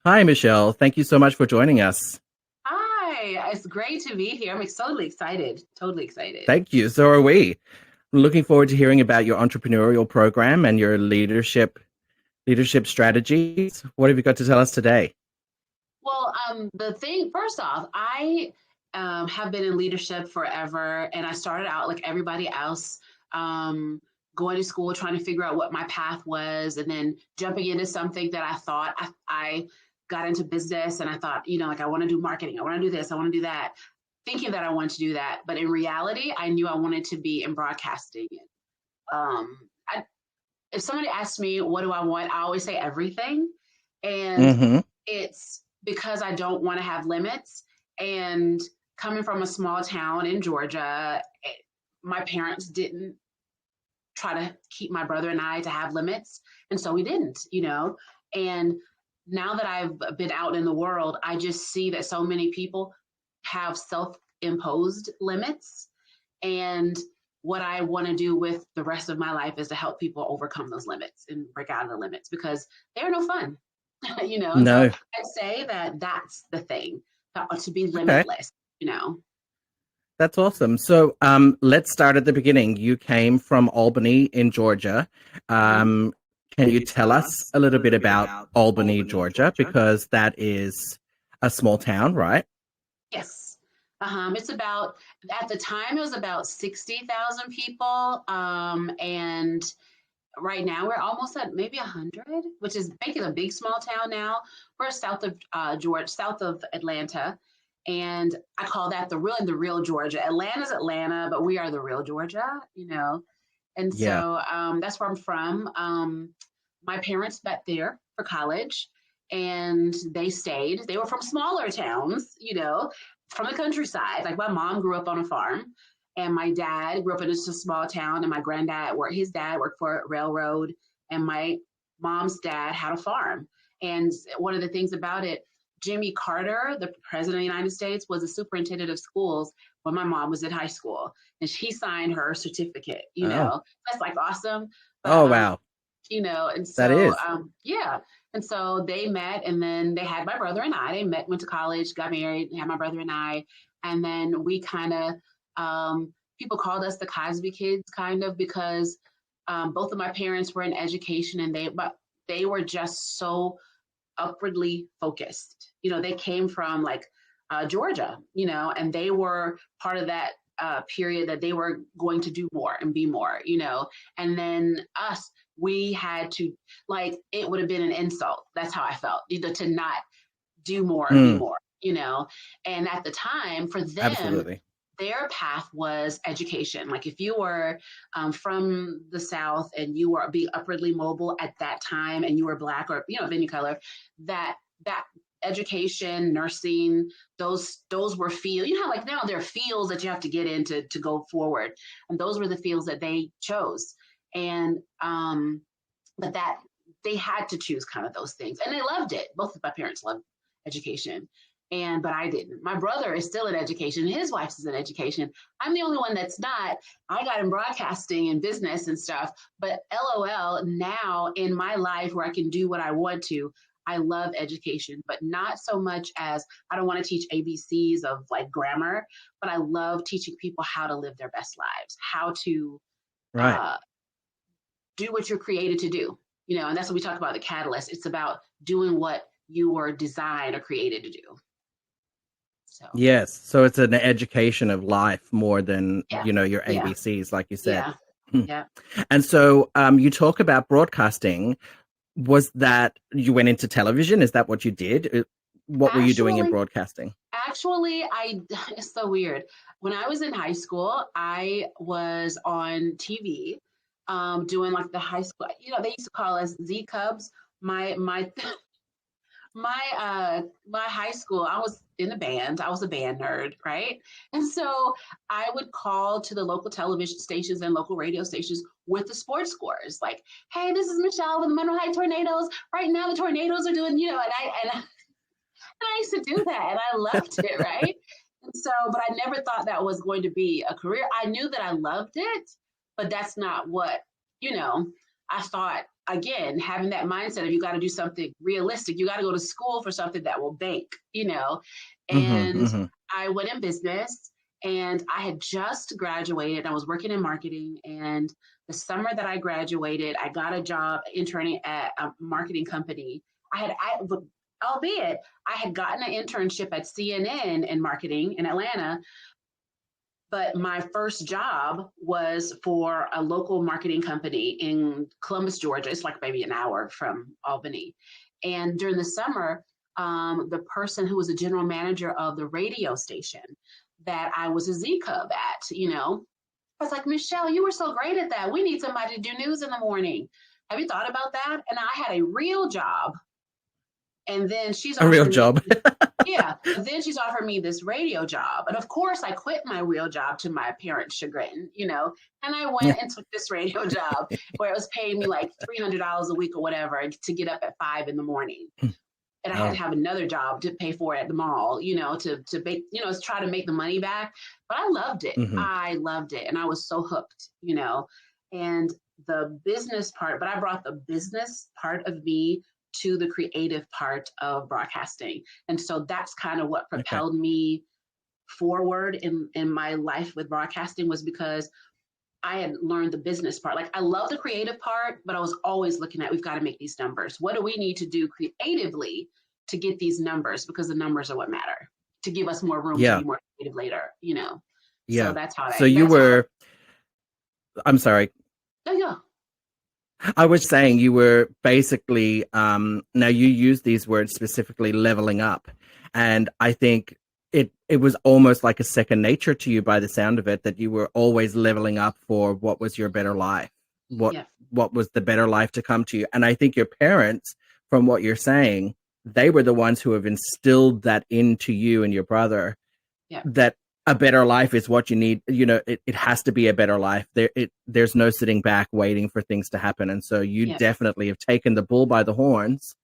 Hi, Michelle. Thank you so much for joining us. Hi, it's great to be here. I'm totally excited. Totally excited. Thank you. So are we. Looking forward to hearing about your entrepreneurial program and your leadership strategies. What have you got to tell us today? The thing, first off, I have been in leadership forever, and I started out like everybody else, um, going to school, trying to figure out what my path was, and then jumping into something that I thought I got into business, and I thought, like I want to do marketing, I want to do this, I want to do that, thinking that I wanted to do that, but in reality, I knew I wanted to be in broadcasting. Um, I, if somebody asks me what do I want, I always say everything. And Mm-hmm. it's because I don't want to have limits. And coming from a small town in Georgia, my parents didn't try to keep my brother and I to have limits. And so we didn't. And now that I've been out in the world, I just see that so many people have self imposed limits. And what I want to do with the rest of my life is to help people overcome those limits and break out of the limits because they're no fun, And so No. I'd say that that's the thing, to be Okay. limitless. That's awesome. So let's start at the beginning. You came from Albany in Georgia. Mhm. Um, can you tell us a little bit about Albany, Georgia? Because that is a small town, right? Yes. It's about, at the time, it was about 60,000 people. And right now we're almost at maybe 100, which is making a big small town now. We're south of Georgia, south of Atlanta, and I call that the real Georgia. Atlanta's Atlanta, but we are the real Georgia. And Yeah. so that's where I'm from. My parents met there for college, and they stayed. They were from smaller towns, from the countryside. Like my mom grew up on a farm, and my dad grew up in just a small town, and my granddad worked. His dad worked for a railroad, and my mom's dad had a farm. And one of the things about it, Jimmy Carter, the president of the United States, was a superintendent of schools when my mom was in high school, and she signed her certificate. Oh. That's like awesome. But Oh, wow. and That so is. yeah, and so they met, and then they had my brother and I. They met, went to college, got married, had my brother and I, and then we kind of people called us the Cosby kids, kind of because both of my parents were in education, and they were just so upwardly focused. They came from like Georgia, and they were part of that period that they were going to do more and be more. And then us, we had to, like, it would have been an insult. That's how I felt, to not do more and be Mm, more. And at the time, for them, absolutely. their path was education. Like if you were from the South and you were being upwardly mobile at that time, and you were Black or of any color, that education, nursing, those were fields. You know how like now there are fields that you have to get into to go forward, and those were the fields that they chose. And but that they had to choose kind of those things, and they loved it. Both of my parents loved education, but I didn't. My brother is still in education. His wife is in education. I'm the only one that's not. I got in broadcasting and business and stuff, but LOL, now in my life where I can do what I want to, I love education, but not so much as I don't want to teach ABCs of like grammar, but I love teaching people how to live their best lives, how to Right. uh, do what you're created to do. And that's what we talk about, the catalyst. It's about doing what you were designed or created to do. So Yes. So it's an education of life more than, yeah, your yeah, ABCs, like you said. yeah, Hmm. yeah. And so you talk about broadcasting. Was that you went into television? Is that what you did? What were you doing in Actually, broadcasting? actually, I it's so weird. When I was in high school, I was on TV, doing like the high school. They used to call us Z Cubs. My my high school, I was in a band. I was a band nerd, right? And so I would call to the local television stations and local radio stations with the sports scores, like, "Hey, this is Michelle with the Monroe High Tornadoes. Right now, the Tornadoes are doing." And I used to do that, and I loved it, right? And so, but I never thought that was going to be a career. I knew that I loved it, but that's not what you know. I thought again, having that mindset of you got to do something realistic. You got to go to school for something that will bank, Mm-hmm, And mm-hmm. I went in business, and I had just graduated. I was working in marketing, and the summer that I graduated, I got a job interning at a marketing company. Albeit I had gotten an internship at CNN in marketing in Atlanta, but my first job was for a local marketing company in Columbus, Georgia. It's like maybe an hour from Albany. And during the summer, the person who was the general manager of the radio station that I was a Z Cub at, I was like, Michelle, you were so great at that. We need somebody to do news in the morning. Have you thought about that? And I had a real job. And then she's A real offering me, job. yeah. And then she's offered me this radio job. And of course, I quit my real job to my parents' chagrin, and I went and took this radio job where it was paying me like $300 a week or whatever to get up at 5 a.m. And I had to have another job to pay for it at the mall, to make, try to make the money back. But I loved it. Mm-hmm. I loved it. And I was so hooked, and the business part, but I brought the business part of me to the creative part of broadcasting. And so that's kind of what propelled me forward in my life with broadcasting, was because I had learned the business part. Like, I love the creative part, but I was always looking at, we've got to make these numbers. What do we need to do creatively to get these numbers? Because the numbers are what matter, to give us more room to be more creative later, Yeah. So that's how So you were, I'm sorry. Oh, yeah. I was saying you were basically, now you use these words specifically, leveling up. And I think it was almost like a second nature to you by the sound of it, that you were always leveling up for what was your better life, what was the better life to come to you. And I think your parents, from what you're saying, they were the ones who have instilled that into you and your brother, that a better life is what you need. It has to be a better life. There's no sitting back waiting for things to happen. And so you definitely have taken the bull by the horns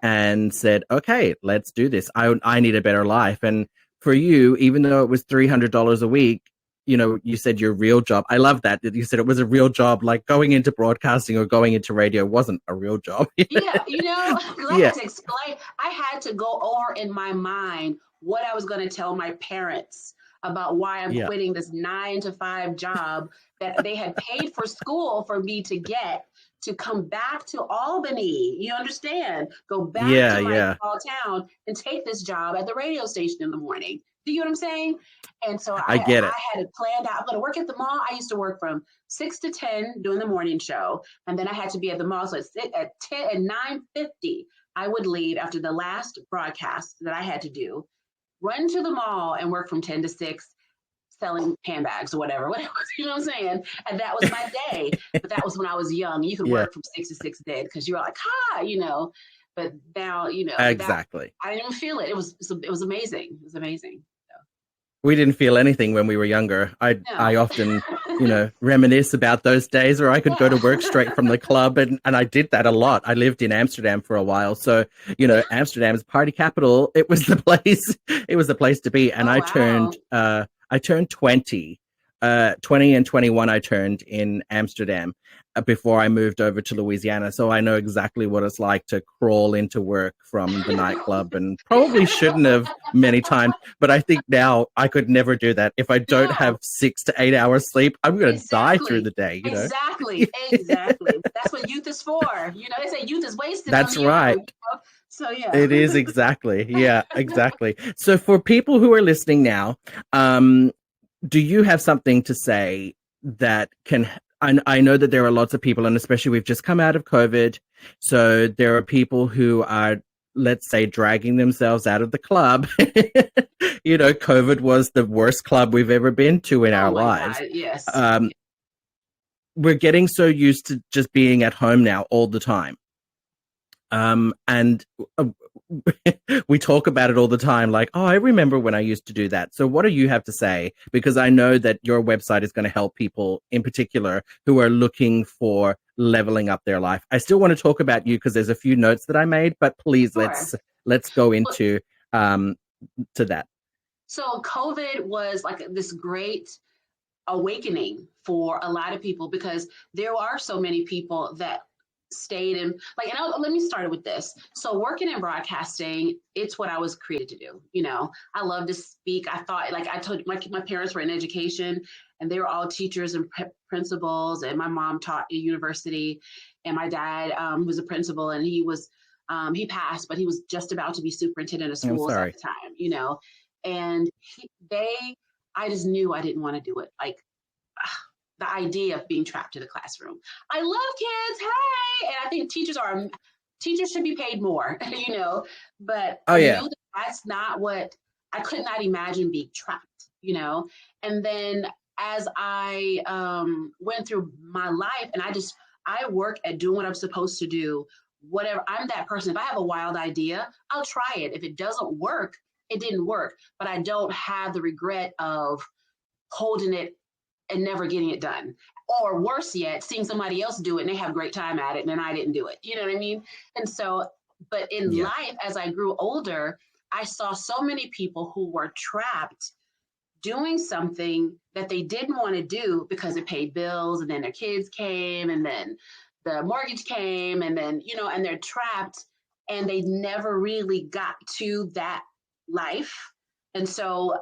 and said, okay, let's do this. I need a better life. And for you, even though it was $300 a week, you said your real job. I love that you said it was a real job. Like, going into broadcasting or going into radio wasn't a real job. I had to explain. I had to go over in my mind what I was going to tell my parents about why I'm quitting this 9-to-5 job that they had paid for school for me to get, to come back to Albany. You understand? Go back to my small town and take this job at the radio station in the morning. Do you know what I'm saying? And so I get it. I had it planned out. I'm going to work at the mall. I used to work from 6 to 10 doing the morning show. And then I had to be at the mall. So at 9:50, I would leave after the last broadcast that I had to do, run to the mall and work from 10 to 6 selling handbags or whatever, you know what I'm saying? And that was my day. But that was when I was young. You could work from 6 to 6 dead because you were like, but now, exactly. I didn't even feel it. It was amazing. It was amazing. We didn't feel anything when we were younger. I often, reminisce about those days where I could go to work straight from the club. And I did that a lot. I lived in Amsterdam for a while. So, Amsterdam's party capital. It was the place to be. And I turned 20 and 21. I turned in Amsterdam before I moved over to Louisiana. So I know exactly what it's like to crawl into work from the nightclub, and probably shouldn't have many times. But I think now I could never do that. If I don't have 6 to 8 hours sleep, I'm going to die through the day. Exactly. That's what youth is for. They say youth is wasted. That's right. So yeah, it is exactly. Yeah, exactly. So for people who are listening now, do you have something to say that can, I know that there are lots of people, and especially we've just come out of COVID. So there are people who are, let's say, dragging themselves out of the club. COVID was the worst club we've ever been to in our lives. God, yes. We're getting so used to just being at home now all the time. And we talk about it all the time, like, oh, I remember when I used to do that. So what do you have to say? Because I know that your website is going to help people in particular who are looking for leveling up their life. I still want to talk about you because there's a few notes that I made, but please, let's go into to that. So COVID was like this great awakening for a lot of people, because there are so many people that stayed in like, and let me start with this. So working in broadcasting, it's what I was created to do. You know, I love to speak. I thought, like I told you, my parents were in education, and they were all teachers and principals. And my mom taught at university, and my dad was a principal, and he passed, but he was just about to be superintendent of schools at the time, you know, and I just knew I didn't want to do it. Like, the idea of being trapped in the classroom. I love kids, hey, and I think teachers should be paid more, you know, but I knew that's not what, I could not imagine being trapped, you know. And then as I went through my life, and I work at doing what I'm supposed to do, whatever, I'm that person. If I have a wild idea, I'll try it. If it doesn't work, it didn't work, but I don't have the regret of holding it and never getting it done. Or worse yet, seeing somebody else do it and they have a great time at it and then I didn't do it. You know what I mean? And so, but in life, as I grew older, I saw so many people who were trapped doing something that they didn't want to do because it paid bills, and then their kids came, and then the mortgage came, and then, you know, and they're trapped and they never really got to that life. And so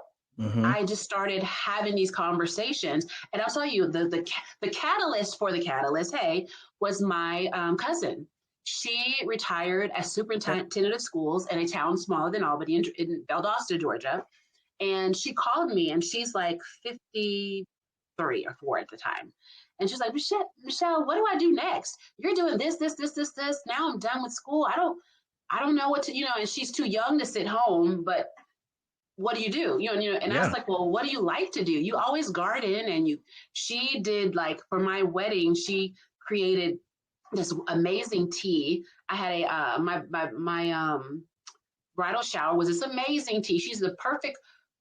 I just started having these conversations, and I'll tell you the catalyst for the catalyst, hey, was my cousin. She retired as superintendent of schools in a town smaller than Albany in Valdosta, Georgia. And she called me, and she's like 53 or 4 at the time. And she's like, Michelle, what do I do next? You're doing this. Now I'm done with school. I don't know what to, you know, and she's too young to sit home, but what do you do? You know, and I was like, well, what do you like to do? You always garden. And she did, like, for my wedding, she created this amazing tea. I had my bridal shower was this amazing tea. She's the perfect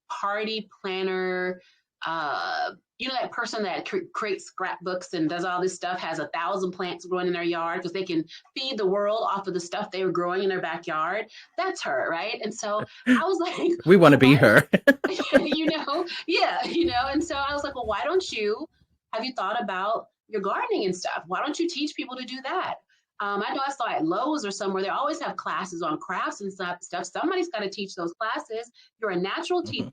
party planner. You know, that person that creates scrapbooks and does all this stuff, has 1,000 plants growing in their yard because they can feed the world off of the stuff they were growing in their backyard. That's her, right? And so I was like, we want to be her. you know, you know. And so I was like, well, why don't have you thought about your gardening and stuff? Why don't you teach people to do that? I know I saw at Lowe's or somewhere, they always have classes on crafts and stuff. Somebody's got to teach those classes. You're a natural teacher.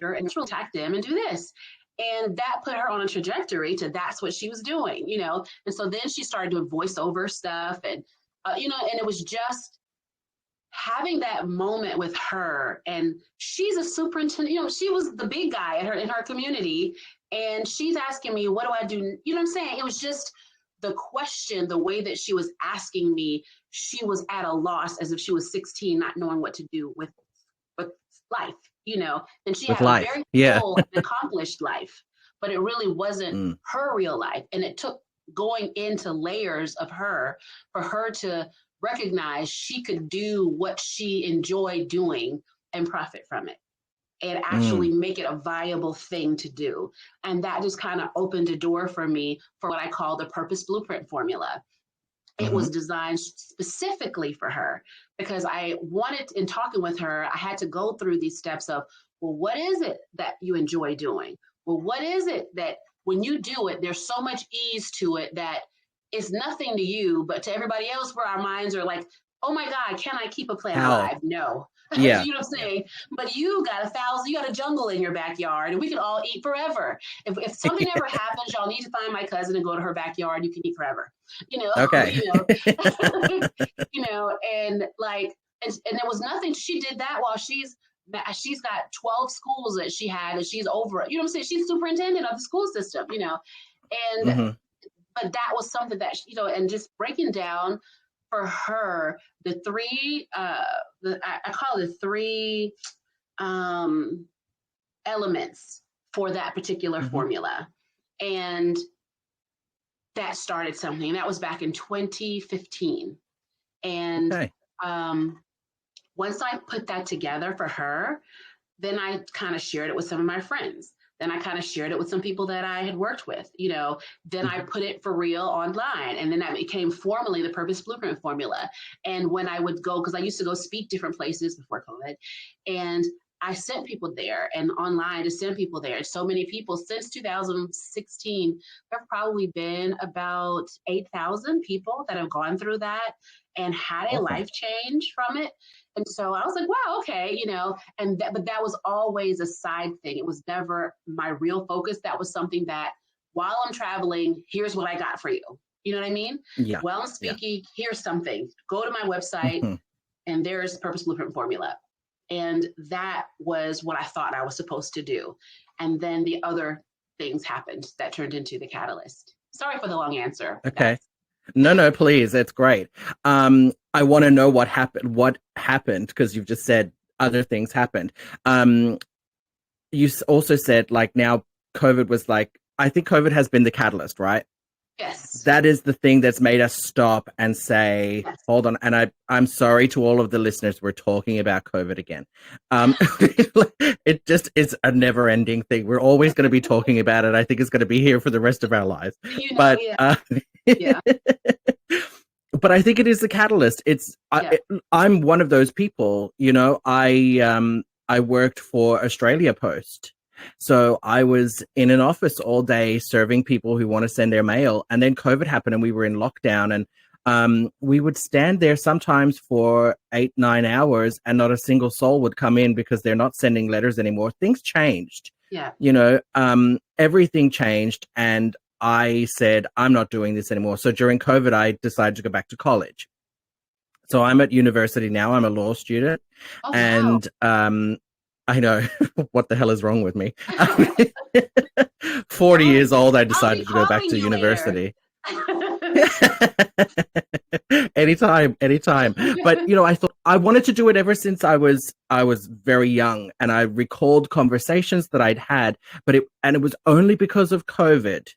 And she'll attack them and do this. And that put her on a trajectory to that's what she was doing, you know. And so then she started doing voiceover stuff, and you know, and it was just having that moment with her. And she's a superintendent, you know, she was the big guy in her community, and she's asking me, what do I do? You know what I'm saying? It was just the question, the way that she was asking me, she was at a loss, as if she was 16, not knowing what to do with life. You know, and she had a very full and accomplished life, but it really wasn't her real life. And it took going into layers of her for her to recognize she could do what she enjoyed doing and profit from it, and actually make it a viable thing to do. And that just kind of opened a door for me for what I call the purpose blueprint formula. It was designed specifically for her because I wanted, in talking with her, I had to go through these steps of, well, what is it that you enjoy doing? Well, what is it that when you do it, there's so much ease to it that it's nothing to you, but to everybody else, where our minds are like, oh my God, can I keep a plant alive? No. Yeah. You know what I'm saying? But you got a jungle in your backyard, and we can all eat forever. If something ever happens, y'all need to find my cousin and go to her backyard. You can eat forever. You know? Okay. You know, you know, and like, and there was nothing. She did that while she's got 12 schools that she had, and she's over. You know what I'm saying? She's superintendent of the school system. You know, and but that was something that, you know, and just breaking down for her the three I call it the three elements for that particular formula. And that started something. That was back in 2015. And once I put that together for her, then I kind of shared it with some of my friends. Then I kind of shared it with some people that I had worked with, you know. Then I put it for real online. And then that became formally the Purpose Blueprint formula. And when I would go, because I used to go speak different places before COVID, and I sent people there and online to send people there. So many people since 2016, there have probably been about 8,000 people that have gone through that and had a Awesome. life change from it. And so I was like, wow, okay, but that was always a side thing. It was never my real focus. That was something that while I'm traveling, here's what I got for you. You know what I mean? Yeah. While I'm Yeah. speaking, here's something. Go to my website Mhm. and there's Purpose Blueprint Formula. And that was what I thought I was supposed to do. And then the other things happened that turned into the catalyst. Sorry for the long answer. Okay. No, please. That's great. I want to know what happened. What happened? Because you've just said other things happened. You also said like now COVID was like, I think COVID has been the catalyst, right? Yes. That is the thing that's made us stop and say, Yes. hold on. And I'm sorry to all of the listeners. We're talking about COVID again. It just is a never ending thing. We're always going to be talking about it. I think it's going to be here for the rest of our lives. But, yeah. But I think it is the catalyst. I'm one of those people, I worked for Australia Post. So I was in an office all day serving people who want to send their mail. And then COVID happened and we were in lockdown, and we would stand there sometimes for 8-9 hours and not a single soul would come in because they're not sending letters anymore. Things changed. Yeah. Everything changed. And I said, I'm not doing this anymore. So during COVID, I decided to go back to college. So I'm at university now. I'm a law student. Oh, and wow. I know what the hell is wrong with me. 40 years old, I decided to go back to university. Anytime. But I thought I wanted to do it ever since I was very young, and I recalled conversations that I'd had, but it was only because of COVID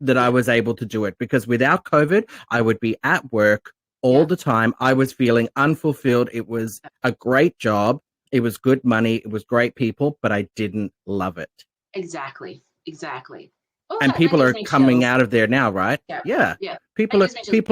that I was able to do it, because without COVID, I would be at work all the time. I was feeling unfulfilled. It was a great job. It was good money. It was great people, but I didn't love it. Exactly. Oh, and people are coming out of there now, right? Yeah. People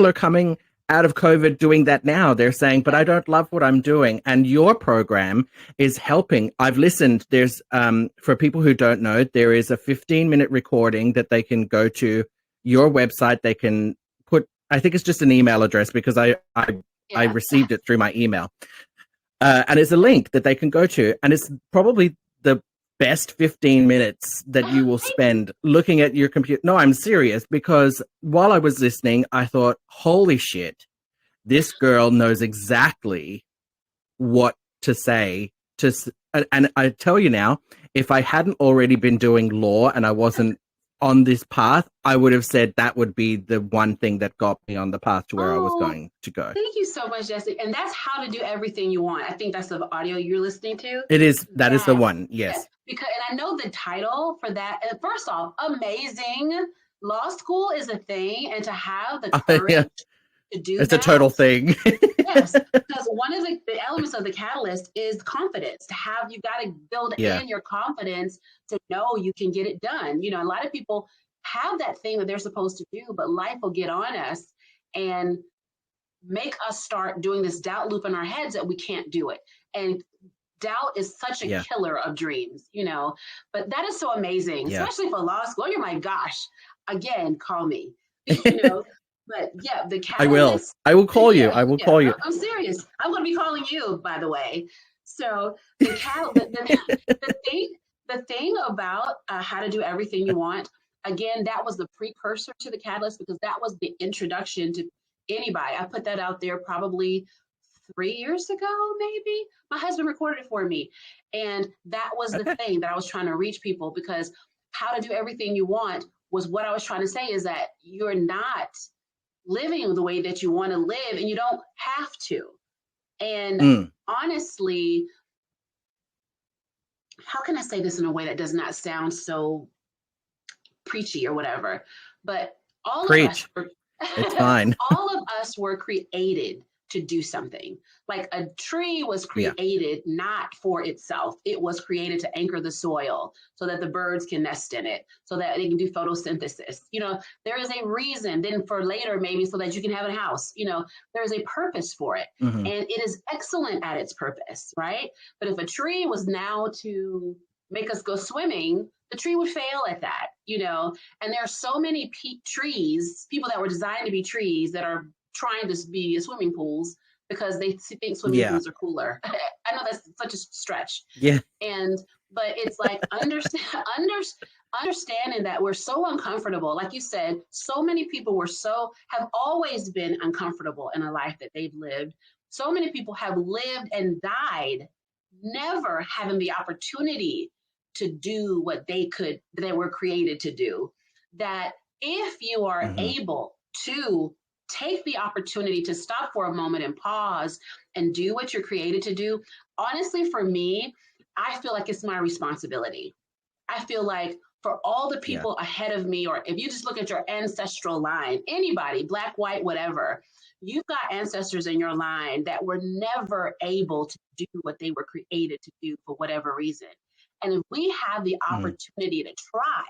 are coming out of COVID doing that now. They're saying, but I don't love what I'm doing. And your program is helping. I've listened. There's, for people who don't know, there is a 15-minute recording that they can go to your website. They can put, I think it's just an email address, because I received it through my email. And it's a link that they can go to. And it's probably the best 15 minutes that you will spend looking at your computer. No, I'm serious, because while I was listening, I thought, holy shit, this girl knows exactly what to say. And I tell you now, if I hadn't already been doing law and I wasn't on this path, I would have said that would be the one thing that got me on the path to where I was going to go. Thank you so much, Jesse. And that's How to Do Everything You Want. I think that's the audio you're listening to. It is. That is the one. Yes. Because, and I know the title for that. First off, amazing. Law school is a thing, and to have the courage to do it's a total thing. Yes, because one of the elements of the catalyst is confidence. You got to build in your confidence to know you can get it done. A lot of people have that thing that they're supposed to do, but life will get on us and make us start doing this doubt loop in our heads that we can't do it. And doubt is such a killer of dreams, but that is so amazing, especially for law school. Oh my gosh, again, call me, But the catalyst. I will call you. I will call you. I'm serious. I'm going to be calling you, by the way. So the thing about How to Do Everything You Want, again, that was the precursor to the catalyst, because that was the introduction to anybody. I put that out there probably 3 years ago, maybe. My husband recorded it for me. And that was the thing that I was trying to reach people, because How to Do Everything You Want was what I was trying to say, is that you're not living the way that you want to live, and you don't have to. And honestly, how can I say this in a way that does not sound so preachy or whatever? But all it's fine. all of us were created to do something. Like a tree was Yeah. created not for itself. It was created to anchor the soil so that the birds can nest in it, so that they can do photosynthesis. You know, there is a reason then for later, maybe so that you can have a house. You know, there is a purpose for it. Mhm. And it is excellent at its purpose, right? But if a tree was now to make us go swimming, the tree would fail at that, you know? And there are so many trees, people that were designed to be trees that are trying to be swimming pools because they think swimming Yeah. pools are cooler. I know that's such a stretch. Yeah. But it's like understanding that we're so uncomfortable. Like you said, so many people have always been uncomfortable in a life that they've lived. So many people have lived and died never having the opportunity to do what they were created to do. That if you are able to take the opportunity to stop for a moment and pause and do what you're created to do, honestly, for me, I feel like it's my responsibility. I feel like for all the people ahead of me, or if you just look at your ancestral line, anybody, black, white, whatever, you've got ancestors in your line that were never able to do what they were created to do for whatever reason. And if we have the opportunity to try,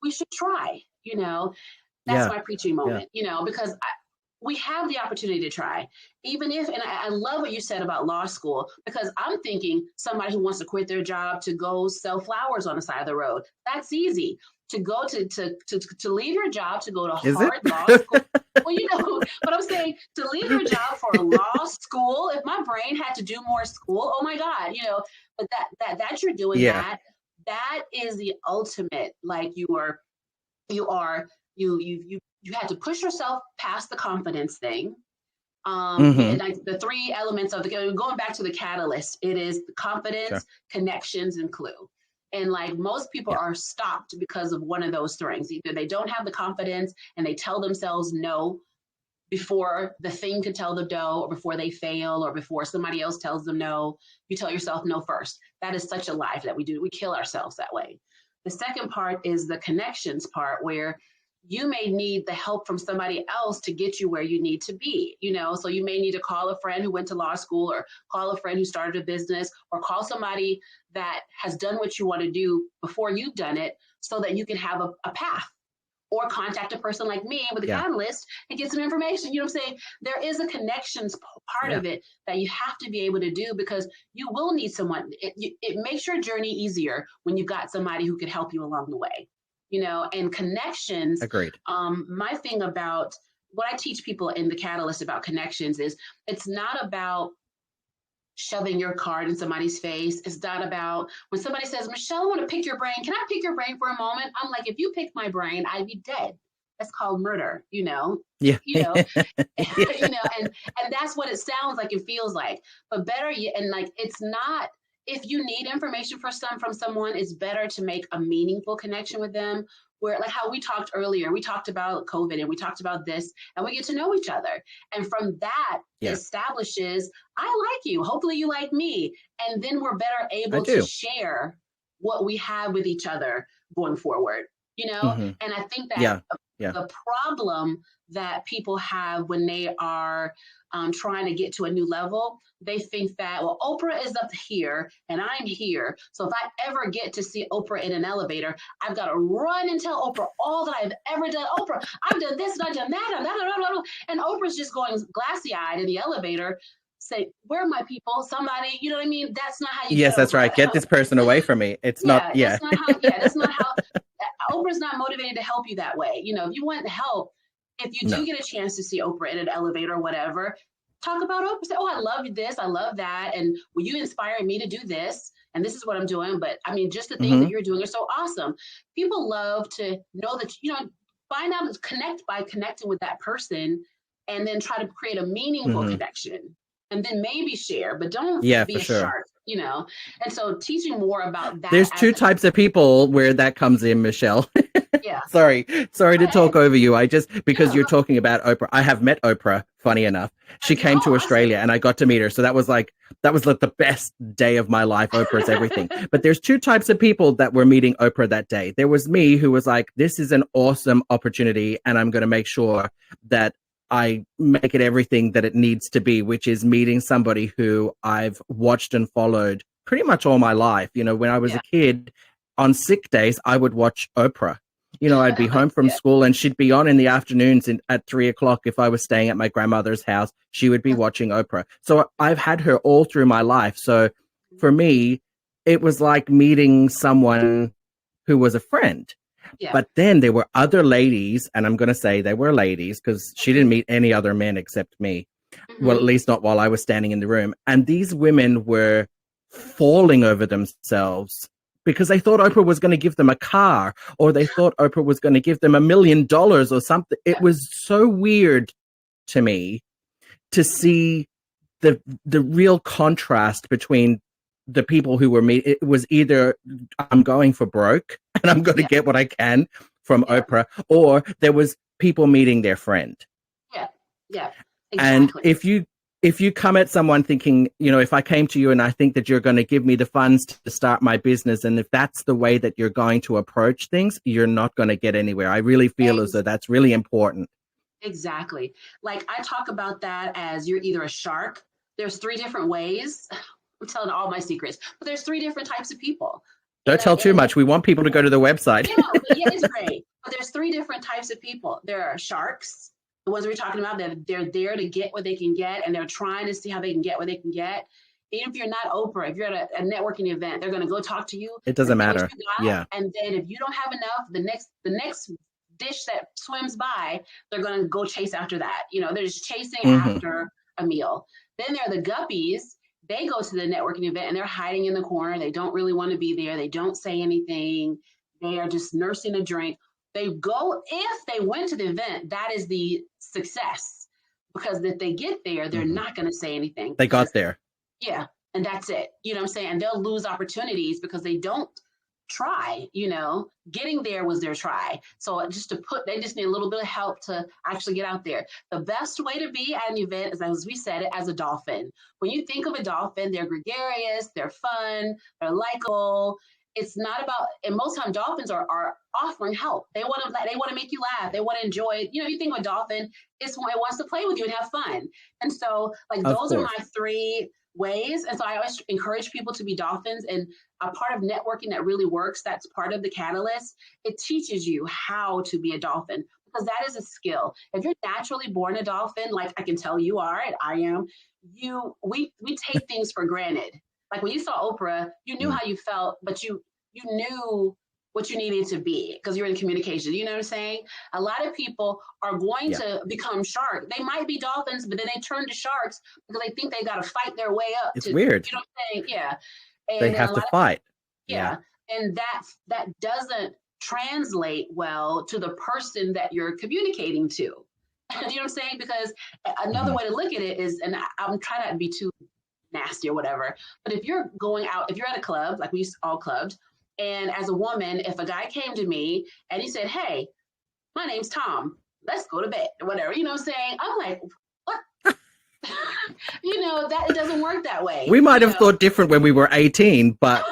we should try, you know. That's my preaching moment, you know, because we have the opportunity to try, even if, and I love what you said about law school, because I'm thinking somebody who wants to quit their job to go sell flowers on the side of the road. That's easy. To go to leave your job to go to hard law school. Well, you know, but I'm saying to leave your job for law school, if my brain had to do more school, oh my God, you know, but that you're doing that is the ultimate, like you had to push yourself past the confidence thing. And like the three elements of going back to the catalyst, it is confidence, connections, and clue. And like most people are stopped because of one of those things. Either they don't have the confidence and they tell themselves no before the thing could tell them no, or before they fail, or before somebody else tells them no. You tell yourself no first. That is such a lie that we do. We kill ourselves that way. The second part is the connections part, where you may need the help from somebody else to get you where you need to be, you know? So you may need to call a friend who went to law school, or call a friend who started a business, or call somebody that has done what you want to do before you've done it, so that you can have a path. Or contact a person like me with a catalyst and get some information. You know what I'm saying? There is a connections part of it that you have to be able to do, because you will need someone. It makes your journey easier when you've got somebody who can help you along the way. You know, and connections. Agreed. My thing about what I teach people in the catalyst about connections is it's not about shoving your card in somebody's face. It's not about when somebody says, Michelle, I want to pick your brain. Can I pick your brain for a moment? I'm like, if you pick my brain, I'd be dead. That's called murder, you know? Yeah. You know, you know, and that's what it sounds like and feels like. But better yet, and like it's not. If you need information from someone, it's better to make a meaningful connection with them, where like how we talked earlier, we talked about COVID and we talked about this, and we get to know each other. And from that establishes, I like you, hopefully you like me. And then we're better able to share what we have with each other going forward, you know? And I think that the problem that people have when they are trying to get to a new level, they think that, well, Oprah is up here and I'm here. So if I ever get to see Oprah in an elevator, I've got to run and tell Oprah all that I've ever done. Oprah, I've done this and I've done that. And Oprah's just going glassy-eyed in the elevator, say, where are my people? Somebody, you know what I mean? That's not how you Yes, that's right. Get this person away from me. It's not, That's not how, Oprah's not motivated to help you that way. You know, if you want help, if you do get a chance to see Oprah in an elevator or whatever, talk about Oprah. Say, oh, I love this. I love that. And will you inspire me to do this? And this is what I'm doing. But I mean, just the things that you're doing are so awesome. People love to know that, you know, find out and connect by connecting with that person, and then try to create a meaningful connection. And then maybe share, but don't be a shark, you know? And so teaching more about that. There's two types of people where that comes in, Michelle. Sorry to talk over you. Because you're talking about Oprah. I have met Oprah, funny enough. She came to Australia and I got to meet her. So that was like the best day of my life. Oprah's everything. But there's two types of people that were meeting Oprah that day. There was me, who was like, this is an awesome opportunity, and I'm going to make sure that I make it everything that it needs to be, which is meeting somebody who I've watched and followed pretty much all my life. You know, when I was a kid, on sick days, I would watch Oprah. You know, I'd be home from school and she'd be on in the afternoons at 3 o'clock. If I was staying at my grandmother's house, she would be watching Oprah. So I've had her all through my life. So for me, it was like meeting someone who was a friend. Yeah. But then there were other ladies, and I'm going to say they were ladies because she didn't meet any other men except me. Well, at least not while I was standing in the room. And these women were falling over themselves because they thought Oprah was going to give them a car, or they thought Oprah was going to give them $1 million or something. It was so weird to me to see the real contrast between the people who were meeting. It was either I'm going for broke and I'm going to get what I can from Oprah, or there was people meeting their friend. Yeah. Exactly. And if you come at someone thinking, you know, if I came to you and I think that you're going to give me the funds to start my business, and if that's the way that you're going to approach things, you're not going to get anywhere. I really feel as though that's really important. Exactly. Like I talk about that as you're either a shark. There's 3 different ways. I'm telling all my secrets, but there's 3 different types of people. Don't tell too much. We want people to go to the website. It's great. But there's 3 different types of people. There are sharks, the ones we're talking about, that they're there to get what they can get, and they're trying to see how they can get what they can get. Even if you're not Oprah, if you're at a networking event, they're going to go talk to you. It doesn't matter. Yeah. And then if you don't have enough, the next dish that swims by, they're going to go chase after that. You know, they're just chasing after a meal. Then there are the guppies. They go to the networking event and they're hiding in the corner. They don't really want to be there. They don't say anything. They are just nursing a drink. They go, if they went to the event, that is the success. Because if they get there, they're not going to say anything. They got there. Yeah. And that's it. You know what I'm saying? And they'll lose opportunities because they don't try, you know. Getting there was their try. So they just need a little bit of help to actually get out there. The best way to be at an event is, as we said it, as a dolphin. When you think of a dolphin, they're gregarious, they're fun, they're likable. It's not about, and most time dolphins are offering help. They want to make you laugh. They want to enjoy. You know, you think of a dolphin, it wants to play with you and have fun. And so, like, those are my 3 ways. And so I always encourage people to be dolphins. And a part of networking that really works, that's part of the catalyst. It teaches you how to be a dolphin, because that is a skill. If you're naturally born a dolphin, like I can tell you are, and I am, we take things for granted. Like when you saw Oprah, you knew how you felt, but you knew what you needed to be because you're in communication. You know what I'm saying? A lot of people are going to become sharks. They might be dolphins, but then they turn to sharks because they think they got to fight their way up. It's weird. You know what I'm saying? Yeah. And they have to fight. Yeah. And that doesn't translate well to the person that you're communicating to. You know what I'm saying? Because another way to look at it is, and I'm trying not to be too nasty or whatever, but if you're going out, if you're at a club, like we all clubbed, and as a woman, if a guy came to me and he said, "Hey, my name's Tom, let's go to bed," or whatever, you know what I'm saying? I'm like, what? You know, that it doesn't work that way. We might have thought different when we were 18, but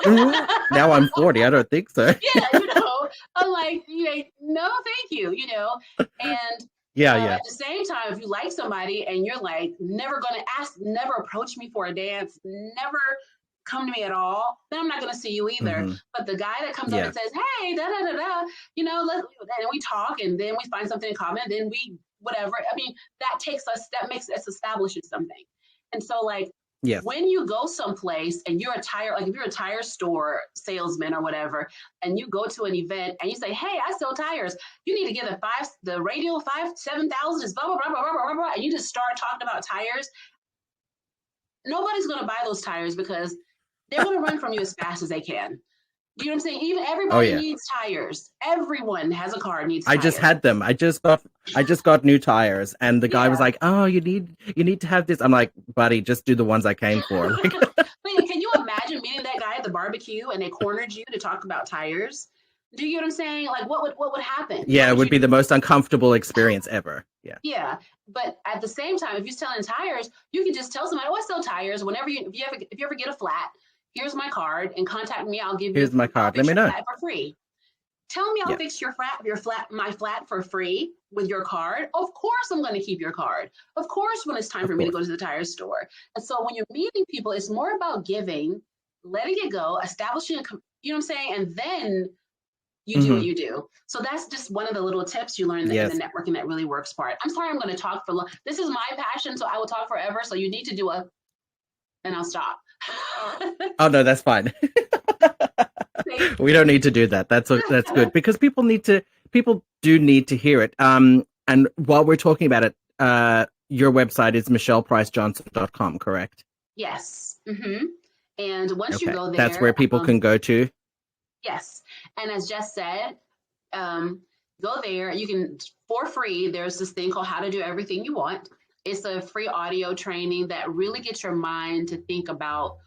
now I'm 40. I don't think so. Yeah, you know, I'm like, no, thank you, you know, and at the same time, if you like somebody and you're like, never approach me for a dance, never come to me at all, then I'm not going to see you either. But the guy that comes up and says, "Hey, da da da da," you know, and we talk, and then we find something in common, and then we whatever. I mean, that makes us establishes something. And so, like, when you go someplace and you're if you're a tire store salesman or whatever, and you go to an event and you say, "Hey, I sell tires. You need to get the radial 7,000 is blah, blah, blah, blah, blah, blah, blah," and you just start talking about tires. Nobody's going to buy those tires because they're going to run from you as fast as they can. You know what I'm saying? Even everybody needs tires. Everyone has a car needs tires. I just had them. I just got new tires, and the guy was like, "Oh, you need to have this." I'm like, "Buddy, just do the ones I came for." Wait, can you imagine meeting that guy at the barbecue and they cornered you to talk about tires? Do you get what I'm saying? Like, what would happen? Yeah, it would be the most uncomfortable experience ever. Yeah. Yeah, but at the same time, if you're selling tires, you can just tell somebody, "Oh, I sell tires. Whenever if you ever get a flat, here's my card and contact me. I'll give you my card. Let me know for free." Tell me I'll Yeah, fix my flat for free with your card. Of course I'm going to keep your card. Of course when it's time of for me to course. go to the tire store. And so when you're meeting people, it's more about giving, letting it go, establishing you know what I'm saying? And then you do what Hmm. you do. So that's just one of the little tips you learn in the Yes. networking that really works part. I'm sorry I'm going to talk for long. This is my passion, so I will talk forever. So you need to do and I'll stop. Oh no, that's fine. We don't need to do that. That's good because people do need to hear it. And while we're talking about it, your website is michellepricejohnson.com, correct? Yes. Mm-hmm. And once you Okay, go that's where there, people can go to. yes. And as Jess said, go there. You can, for free, there's this thing called How to Do Everything You Want. It's a free audio training that really gets your mind to think about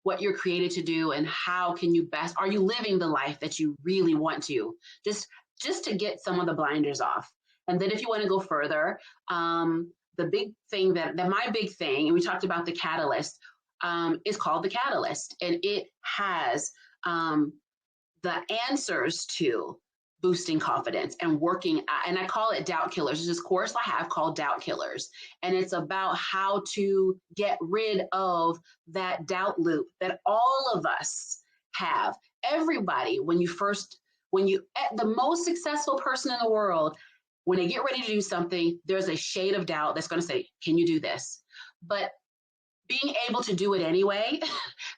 what you're created to do and how can you best, are you living the life that you really want to? Just to get some of the blinders off. And then if you want to go further, the big thing that my big thing, and we talked about the catalyst, is called the Catalyst. And it has the answers to boosting confidence and working, and I call it doubt killers. There's this course I have called Doubt Killers, and it's about how to get rid of that doubt loop that all of us have. Everybody, when you the most successful person in the world, when they get ready to do something, there's a shade of doubt that's going to say, can you do this? But being able to do it anyway,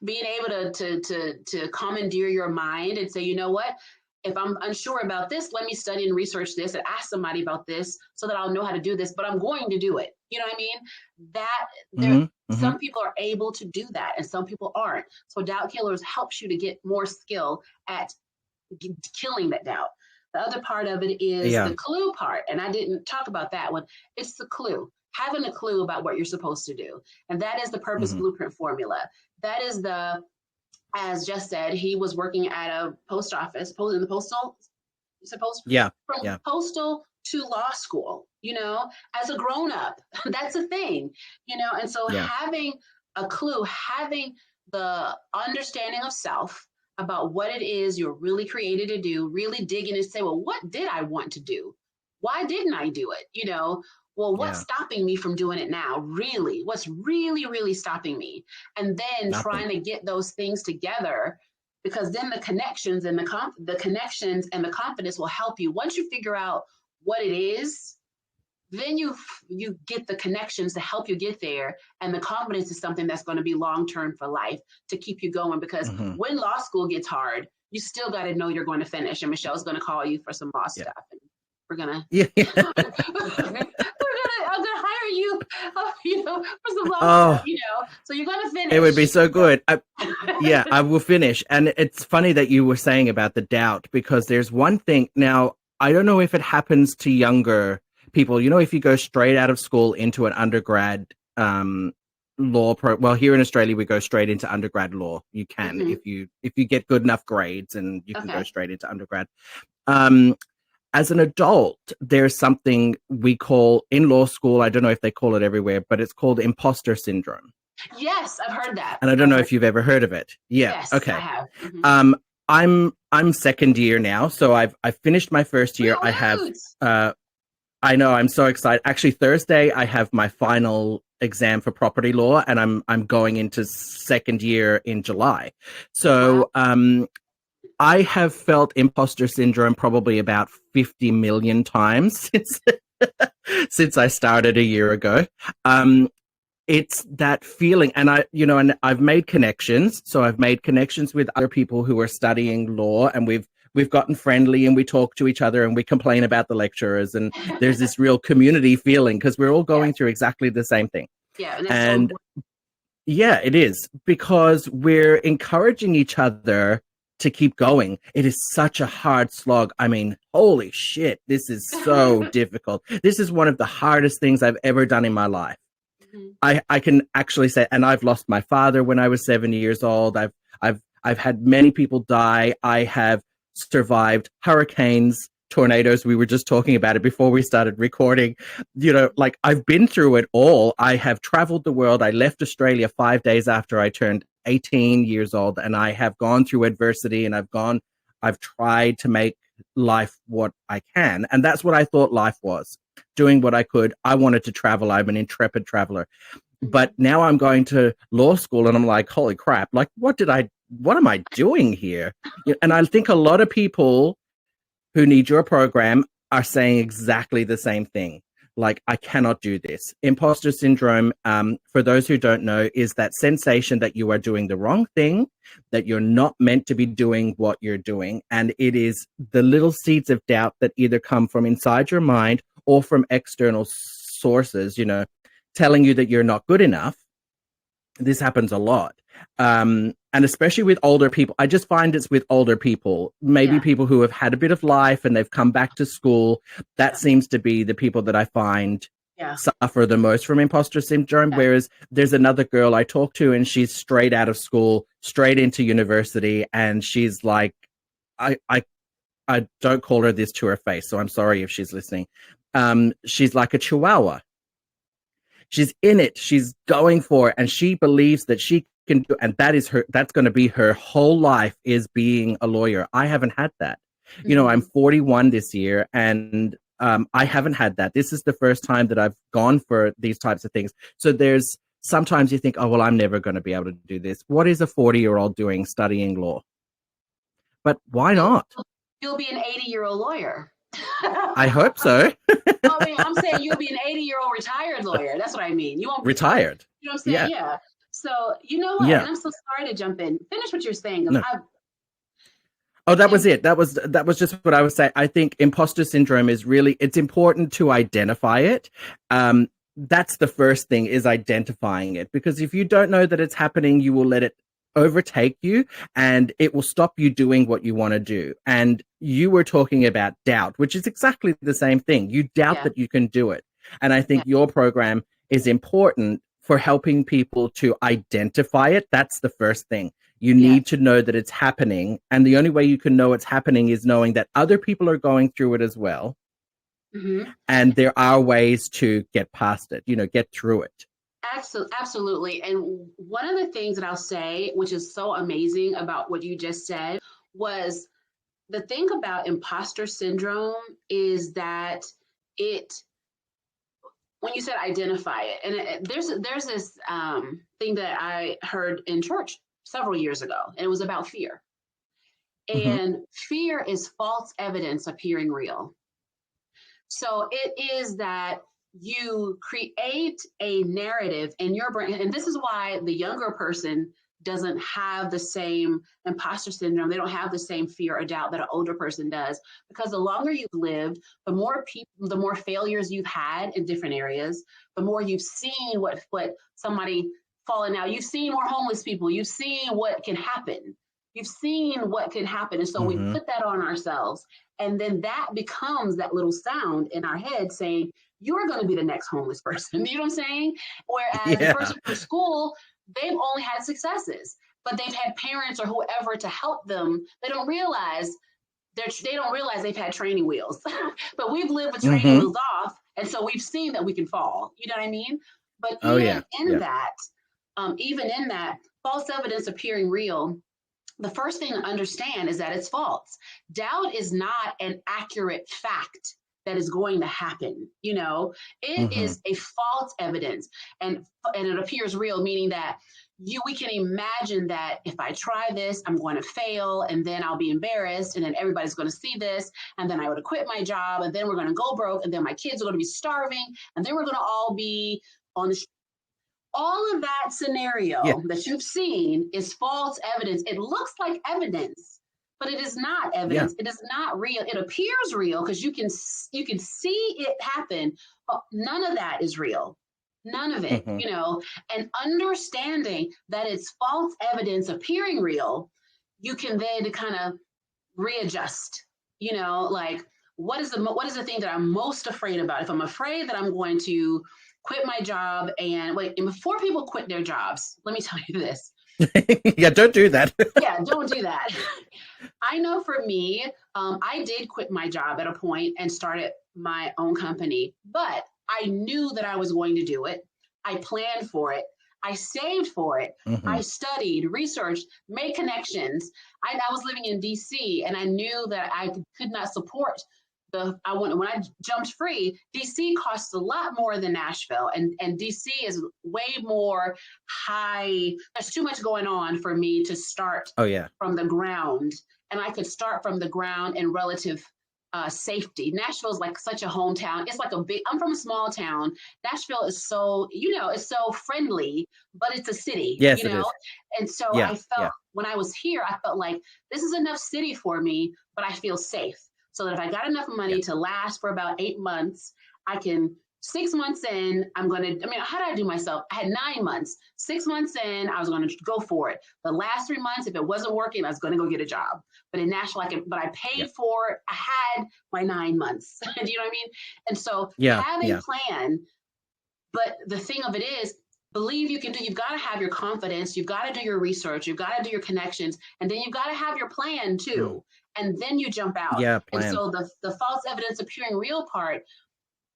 being able to commandeer your mind and say, you know what, if I'm unsure about this, let me study and research this and ask somebody about this so that I'll know how to do this, but I'm going to do it. You know what I mean? That there, Hmm. Hmm. some people are able to do that and some people aren't. So Doubt Killers helps you to get more skill at killing that doubt. The other part of it is Yeah. the clue part. And I didn't talk about that one. It's the clue, having a clue about what you're supposed to do. And that is the purpose Hmm. blueprint formula. That is as Jess said, he was working at a post office, in the postal, supposed Yeah. from Yeah. postal to law school, as a grown up. That's a thing, and so Yeah. having a clue, having the understanding of self about what it is you're really created to do, really digging and say, well, what did I want to do? Why didn't I do it? Well, what's Yeah. stopping me from doing it now? Really, what's really, really stopping me? And then Nothing. trying to get those things together, because then the connections and the confidence will help you. Once you figure out what it is, then you get the connections to help you get there, and the confidence is something that's going to be long term for life to keep you going. Because Hmm. when law school gets hard, you still got to know you're going to finish. And Michelle's going to call you for some law Yeah. stuff, and we're gonna Yeah. I'm gonna hire you, for some law stuff, Oh, So you're gonna it would be finish. so good. Yeah, I will finish. And it's funny that you were saying about the doubt because there's one thing now. I don't know if it happens to younger people. If you go straight out of school into an undergrad well, here in Australia we go straight into undergrad law. You can Mm-hmm. if you get good enough grades, and you can go Okay. straight into undergrad. Um, as an adult, there's something we call in law school. I don't know if they call it everywhere, but it's called imposter syndrome. Yes, I've heard that. And I don't know if you've ever heard of it. Yeah. Yes, I Okay. have. Mm-hmm. I'm second year now, so I've finished my first year. I have I know, I'm so excited. Actually, Thursday I have my final exam for property law, and I'm going into second year in July. So I have felt imposter syndrome probably about 50 million times since I started a year ago. It's that feeling, and and I've made connections. So I've made connections with other people who are studying law, and we've gotten friendly, and we talk to each other, and we complain about the lecturers, and there's this real community feeling because we're all going through exactly the same thing. Yeah, and that's so And important. yeah, it is because we're encouraging each other to keep going. It is such a hard slog. I mean, holy shit, this is so difficult. This is one of the hardest things I've ever done in my life. I can actually say, and I've lost my father when I was 7 years old. I've had many people die. I have survived hurricanes, tornadoes. We were just talking about it before we started recording. Like I've been through it all. I have traveled the world. I left Australia 5 days after I turned 18 years old, and I have gone through adversity, and I've tried to make life what I can. And that's what I thought life was, doing what I could. I wanted to travel. I'm an intrepid traveler. But now I'm going to law school and I'm like, holy crap, like, what am I doing here? And I think a lot of people who need your program are saying exactly the same thing. Like, I cannot do this. Imposter syndrome, for those who don't know, is that sensation that you are doing the wrong thing, that you're not meant to be doing what you're doing. And it is the little seeds of doubt that either come from inside your mind or from external sources, telling you that you're not good enough. This happens a lot. And especially with older people, I just find it's with older people, maybe people who have had a bit of life and they've come back to school. That seems to be the people that I find suffer the most from imposter syndrome. Whereas there's another girl I talk to and she's straight out of school, straight into university. And she's like, I don't call her this to her face, so I'm sorry if she's listening. She's like a chihuahua. She's in it. She's going for it. And she believes that she can do, and that's going to be her whole life, is being a lawyer. I haven't had that. I'm 41 this year and I haven't had that. This is the first time that I've gone for these types of things. So sometimes you think, oh, well, I'm never going to be able to do this. What is a 40-year-old doing studying law? But why not? You'll be an 80-year-old lawyer. I hope so. I mean, I'm saying you'll be an 80-year-old retired lawyer. That's what I mean. You won't be retired. You know what I'm saying? Yeah. So, you know what? And I'm so sorry to jump in. Finish what you're saying. No. That was it. That was just what I was saying. I think imposter syndrome is it's important to identify it. That's the first thing, is identifying it, because if you don't know that it's happening, you will let it overtake you and it will stop you doing what you want to do. And you were talking about doubt, which is exactly the same thing. You doubt that you can do it. And I think your program is important for helping people to identify it. That's the first thing. You need to know that it's happening. And the only way you can know it's happening is knowing that other people are going through it as well. And there are ways to get past it, get through it. Absolutely. And one of the things that I'll say, which is so amazing about what you just said, was the thing about imposter syndrome is that when you said identify it, and there's this thing that I heard in church several years ago, and it was about fear. And fear is false evidence appearing real. So it is that you create a narrative in your brain, and this is why the younger person doesn't have the same imposter syndrome. They don't have the same fear or doubt that an older person does, because the longer you've lived, the more failures you've had in different areas, the more you've seen what somebody falling out. You've seen more homeless people. You've seen what can happen. You've seen what can happen. And so we put that on ourselves. And then that becomes that little sound in our head saying, you're going to be the next homeless person. You know what I'm saying? Whereas the person from school, they've only had successes, but they've had parents or whoever to help them. They don't realize they've had training wheels, but we've lived with training wheels off. And so we've seen that we can fall. You know what I mean? But even in that false evidence appearing real, the first thing to understand is that it's false. Doubt is not an accurate fact that is going to happen. It is a false evidence, and it appears real, meaning that we can imagine that if I try this, I'm going to fail, and then I'll be embarrassed, and then everybody's going to see this, and then I would have quit my job, and then we're going to go broke, and then my kids are going to be starving, and then we're going to all be on the all of that scenario that you've seen is false evidence. It looks like evidence, but it is not evidence. It is not real. It appears real because you can see it happen, but none of that is real. None of it, and understanding that it's false evidence appearing real, you can then kind of readjust, like what is the thing that I'm most afraid about? If I'm afraid that I'm going to quit my job and before people quit their jobs, let me tell you this. Don't do that. Don't do that. I know for me, I did quit my job at a point and started my own company, but I knew that I was going to do it. I planned for it. I saved for it. Mm-hmm. I studied, researched, made connections. I was living in DC, and I knew that I could not support when I jumped free. DC costs a lot more than Nashville, and DC is way more high. There's too much going on for me to start Oh yeah. from the ground, and I could start from the ground in relative safety. Nashville is like such a hometown. It's like I'm from a small town. Nashville is so, it's so friendly, but it's a city, Yes, it is. And so Yeah. I felt when I was here, I felt like this is enough city for me, but I feel safe. So that if I got enough money to last for about 8 months, I can 6 months in, how did I do myself? I had 9 months. 6 months in, I was going to go for it. The last 3 months, if it wasn't working, I was going to go get a job. But in Nashville, I paid for it. I had my 9 months. Do you know what I mean? And so having a plan, but the thing of it is, believe you can do, you've got to have your confidence, you've got to do your research, you've got to do your connections, and then you've got to have your plan too. And then you jump out. Yeah, and so the false evidence appearing real part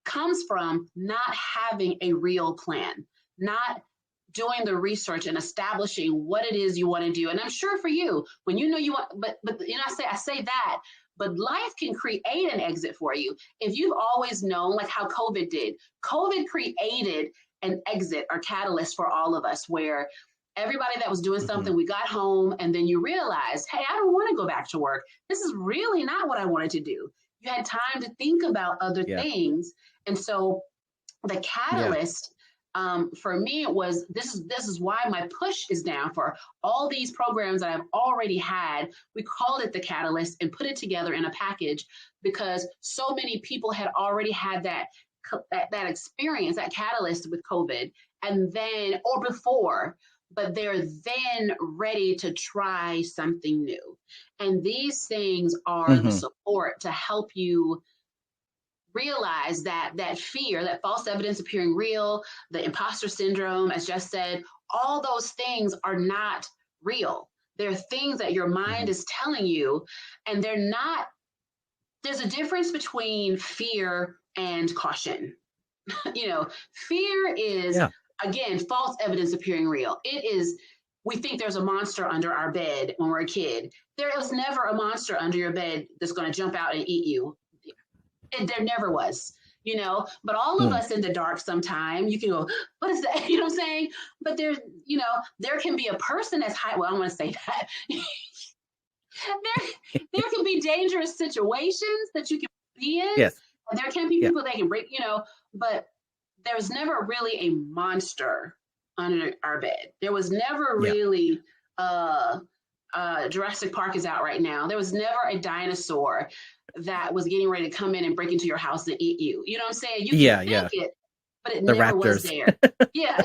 comes from not having a real plan, not doing the research and establishing what it is you want to do. And I'm sure for you, when you know you want, but I say that, but life can create an exit for you. If you've always known, like how COVID did, COVID created an exit or catalyst for all of us where everybody that was doing something, we got home and then you realize, hey, I don't want to go back to work. This is really not what I wanted to do. You had time to think about other things. And so the catalyst for me was, this is why my push is down for all these programs that I've already had. We called it the catalyst and put it together in a package because so many people had already had that experience, that catalyst with COVID, and then, or before, but they're then ready to try something new. And these things are the support to help you realize that fear, that false evidence appearing real, the imposter syndrome, as Jess said, all those things are not real. They're things that your mind is telling you, and they're not. There's a difference between fear and caution. Fear is, again, false evidence appearing real. It is, we think there's a monster under our bed when we're a kid. There was never a monster under your bed that's going to jump out and eat you. There never was, but all of us in the dark sometime, you can go, what is that? You know what I'm saying? But there's, there can be a person that's high. Well, I don't want to say that. there can be dangerous situations that you can be in. Yes. And there can be people that can break, but there's never really a monster under our bed. There was never really, Jurassic Park is out right now. There was never a dinosaur that was getting ready to come in and break into your house and eat you. You know what I'm saying? You can think it, but it never was there. Yeah.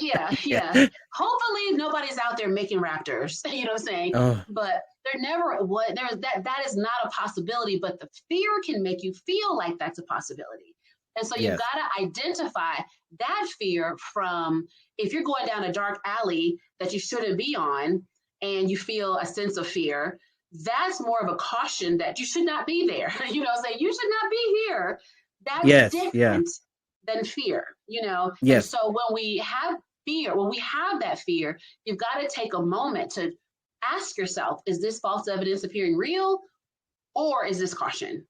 Hopefully nobody's out there making raptors. You know what I'm saying? But there never was. That is not a possibility. But the fear can make you feel like that's a possibility. And so you've got to identify that fear from, if you're going down a dark alley that you shouldn't be on, and you feel a sense of fear, that's more of a caution that you should not be there. Say you should not be here. That's different than fear. Yes. And so when we have fear, when we have that fear, you've got to take a moment to ask yourself, is this false evidence appearing real, or is this caution?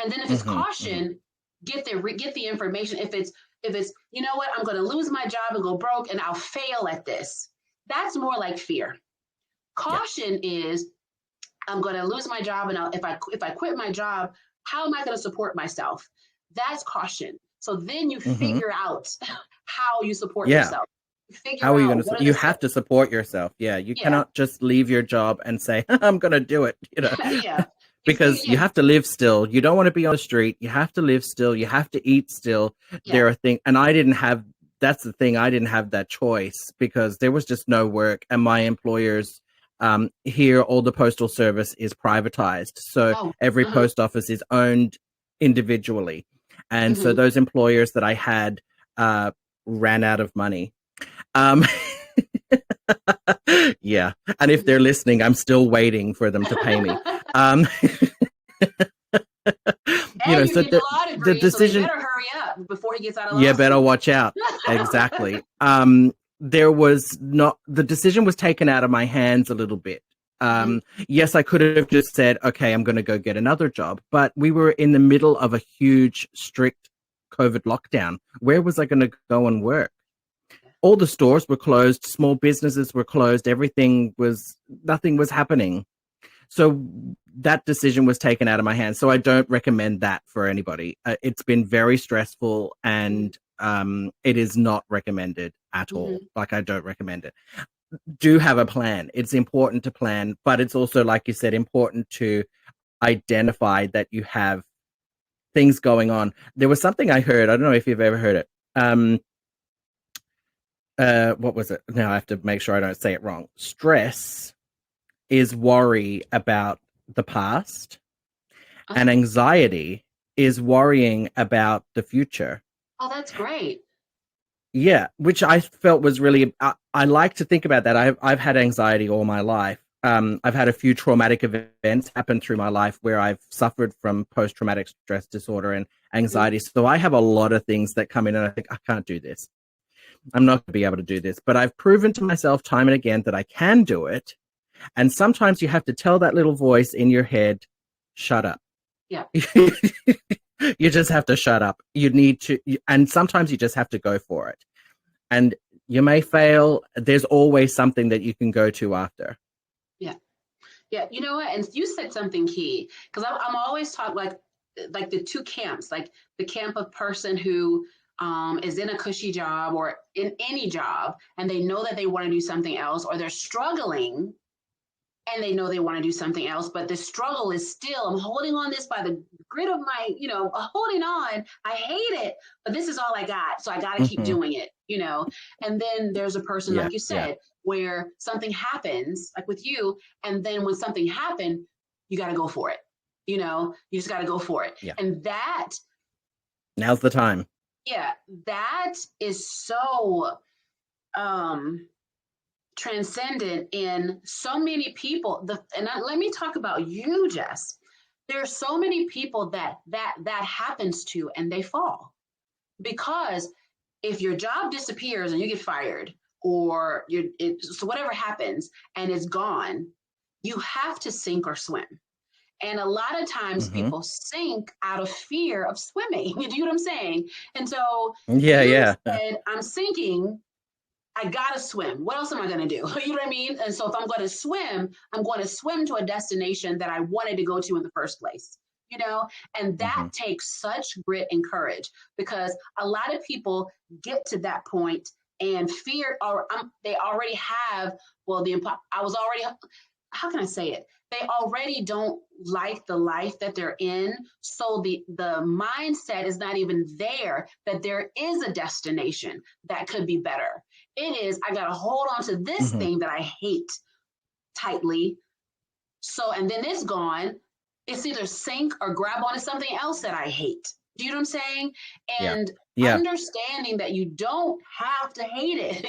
And then if it's caution, get the information. If it's, you know what, I'm going to lose my job and go broke and I'll fail at this. That's more like fear. Caution is, I'm going to lose my job, and if I quit my job, how am I going to support myself? That's caution. So then you figure out how you support yourself. How are you going to? You have to support yourself. You cannot just leave your job and say, "I'm going to do it." Because you have to live still. You don't want to be on the street. You have to live still. You have to eat still. There are things, and I didn't have. That's the thing. I didn't have that choice because there was just no work, and my employers. Here, all the postal service is privatized. So every post office is owned individually. And so those employers that I had ran out of money. And if they're listening, I'm still waiting for them to pay me. So the decision. So better hurry up before he gets out of law school. Better watch out. Exactly. there was not, the decision was taken out of my hands a little bit. Mhm. Yes, I could have just said, okay, I'm going to go get another job, but we were in the middle of a huge, strict COVID lockdown. Where was I going to go and work? All the stores were closed, small businesses were closed, nothing was happening. So that decision was taken out of my hands. So I don't recommend that for anybody. It's been very stressful, and it is not recommended at all. Mhm. Like, I don't recommend it. Do have a plan. It's important to plan, but it's also, like you said, important to identify that you have things going on. There was something I heard. I don't know if you've ever heard it. What was it? Now I have to make sure I don't say it wrong. Stress is worry about the past, and Oh, anxiety is worrying about the future. oh, that's great. Yeah, which I felt was really. I like to think about that. I've had anxiety all my life. I've had a few traumatic events happen through my life where I've suffered from post-traumatic stress disorder and Mhm. anxiety. So I have a lot of things that come in, and I think, I can't do this. I'm not going to be able to do this. But I've proven to myself time and again that I can do it. And sometimes you have to tell that little voice in your head, shut up. Yeah. You just have to shut up. You need to, and sometimes you just have to go for it. And you may fail. There's always something that you can go to after. Yeah. Yeah. You know what? And you said something key, because I'm always taught like the two camps, like the camp of person who is in a cushy job or in any job, and they know that they want to do something else, or they're struggling and they know they want to do something else, but the struggle is still, I'm holding on this by the grit of my, holding on. I hate it, but this is all I got. So I got to keep Mm-hmm. doing it. And then there's a person, Yeah, like you yeah. said, where something happens, like with you. And then when something happened, you got to go for it. You just got to go for it. Yeah. And that, Now's the time. yeah, that is so, um, transcendent in so many people. Let me talk about you, Jess. There are so many people that happens to, and they fall because if your job disappears and you get fired, or so whatever happens and it's gone, you have to sink or swim. And a lot of times Mm-hmm. people sink out of fear of swimming. You know what I'm saying? And so Yeah, you yeah. said, I'm sinking, I gotta swim. What else am I gonna do? You know what I mean? And so if I'm gonna swim, I'm going to swim to a destination that I wanted to go to in the first place. And that Mm-hmm. takes such grit and courage, because a lot of people get to that point and fear, or they already have. Well, I was already. How can I say it? They already don't like the life that they're in, so the mindset is not even there that there is a destination that could be better. It is, I got to hold on to this Mm-hmm. thing that I hate tightly. So, and then it's gone. It's either sink or grab onto something else that I hate. Do you know what I'm saying? Yeah. And Yeah. understanding that you don't have to hate it,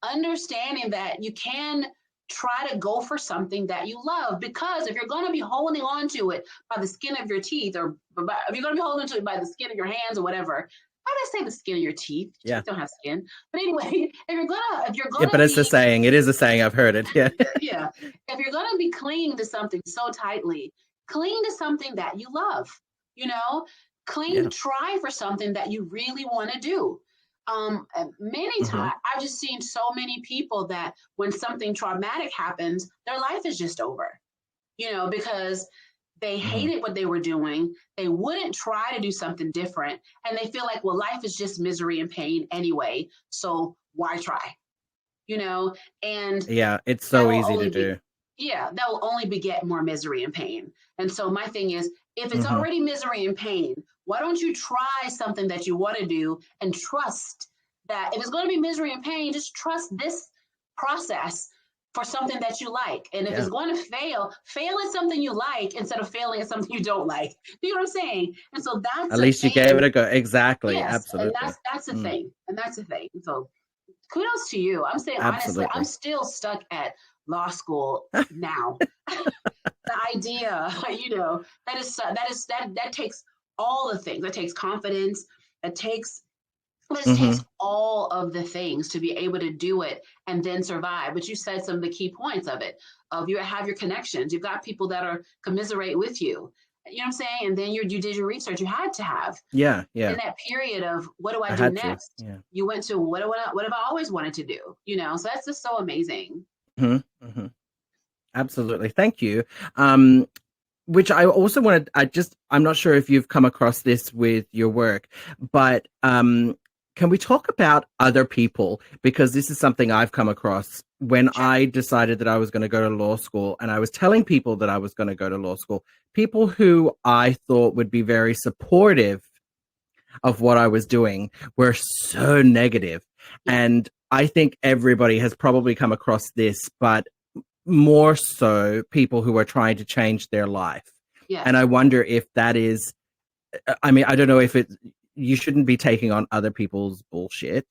understanding that you can try to go for something that you love. Because if you're going to be holding on to it by the skin of your teeth, or if you're going to be holding to it by the skin of your hands or whatever, why did I say the skin of your teeth? Yeah. Teeth don't have skin. But anyway, if you're Yeah, gonna but it's a be, saying. It is a saying. I've heard it. Yeah. yeah, if you're gonna be clinging to something so tightly, cling to something that you love. You know, Yeah. try for something that you really want to do. Many Mm-hmm. times I've just seen so many people that when something traumatic happens, their life is just over. Because they Mm-hmm. hated what they were doing. They wouldn't try to do something different. And they feel like, well, life is just misery and pain anyway. So why try? And Yeah. It's that so will easy to only be, do. yeah, that will only beget more misery and pain. And so my thing is, if it's Mm-hmm. already misery and pain, why don't you try something that you want to do and trust that if it's going to be misery and pain, just trust this process for something that you like. And if it's Yeah. going to fail at something you like instead of failing at something you don't like. You know what I'm saying? And so that's At a least you gave it thing. a go. Exactly. Yes, and Absolutely. that's the Mm. thing. And that's the thing. So kudos to you. I'm saying honestly, I'm Absolutely. still stuck at law school now. The idea, that takes all the things. That takes confidence. That takes But it takes Hmm. all of the things to be able to do it and then survive. But you said some of the key points of it. Of you have your connections. You've got people that are commiserate with you. You know what I'm saying? And then you did your research. You had to have Yeah, in yeah. that period of what do I I do had to. next? Yeah. You went to what have I always wanted to do? You know, so that's just so amazing. Hmm. Hmm. Absolutely. Thank you. Um, which I also wanted, I'm not sure if you've come across this with your work, but can we talk about other people? Because this is something I've come across when Sure. I decided that I was going to go to law school, and I was telling people that I was going to go to law school, people who I thought would be very supportive of what I was doing were so negative. Yeah. And I think everybody has probably come across this, but more so people who are trying to change their life. And I Yes. wonder if that is, I mean, I don't know if you shouldn't be taking on other people's bullshit.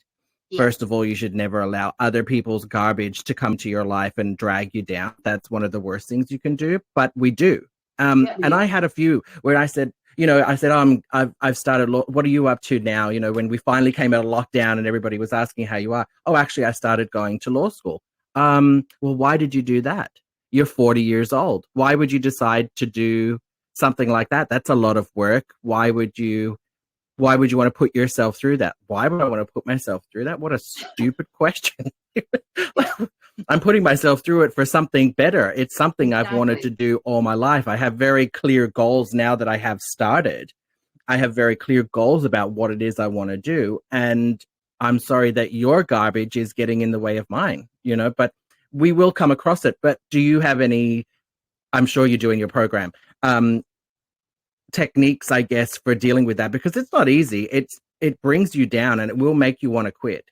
First Yes. of all, you should never allow other people's garbage to come to your life and drag you down. That's one of the worst things you can do, but we do. Yeah, we And I do. had a few where I said, I've started. What are you up to now? You know, when we finally came out of lockdown and everybody was asking how you are. Oh, actually, I started going to law school. Well, why did you do that? You're 40 years old. Why would you decide to do something like that? That's a lot of work. Why would you want to put yourself through that? Why would I want to put myself through that? What a stupid question. Yeah, I'm putting myself through it for something better. It's something I've wanted to exactly. do all my life. I have very clear goals now that I have started. I have very clear goals about what it is I want to do. And I'm sorry that your garbage is getting in the way of mine, but we will come across it. But do you have any, I'm sure you do in your program, um, techniques, I guess, for dealing with that? Because it's not easy. It brings you down and it will make you want to quit.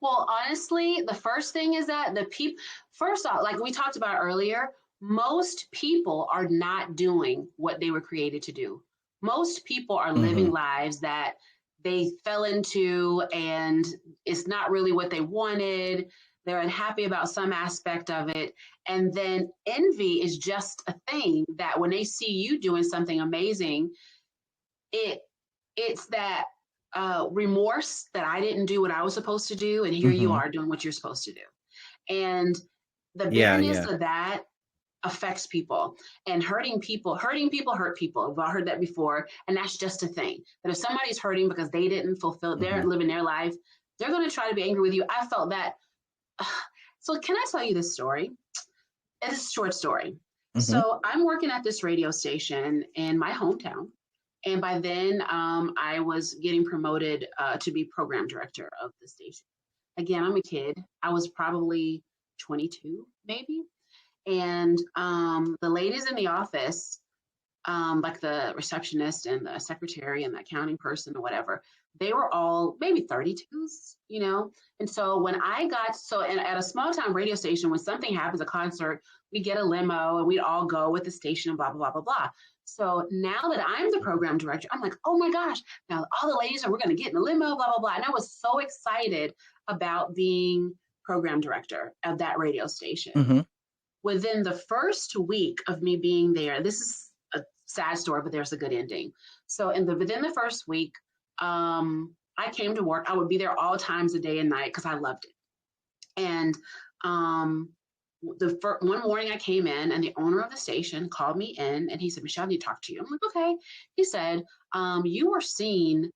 Well, honestly, the first thing is that the people, first off, like we talked about earlier, most people are not doing what they were created to do. Most people are living Hmm. lives that they fell into and it's not really what they wanted. They're unhappy about some aspect of it. And then envy is just a thing that when they see you doing something amazing, it it's that remorse that I didn't do what I was supposed to do, and here you Hmm. are doing what you're supposed to do. And the Yeah, bitterness yeah. of that affects people, and hurting people hurt people. I've heard that before, and that's just a thing. That if somebody's hurting because they didn't fulfill, they Hmm. aren't living their life, they're going to try to be angry with you. I felt that. So, can I tell you this story? It's a short story. Hmm. So, I'm working at this radio station in my hometown. And by then, I was getting promoted to be program director of the station. Again, I'm a kid. I was probably 22, maybe. And the ladies in the office, like the receptionist and the secretary and the accounting person or whatever, they were all maybe 32s, you know? And so when I got, so at a small town radio station, when something happens, a concert, we get a limo and we'd all go with the station and blah, blah, blah, blah, blah. So now that I'm the program director, I'm like, oh my gosh, now all the ladies are, we're going to get in the limo, blah, blah, blah. And I was so excited about being program director of that radio station. Hmm. Within the first week of me being there, this is a sad story, but there's a good ending. So within the first week, I came to work. I would be there all times of day and night because I loved it. And um, one morning I came in and the owner of the station called me in and he said, Michelle, I need to talk to you. I'm like, okay. He said, you were seen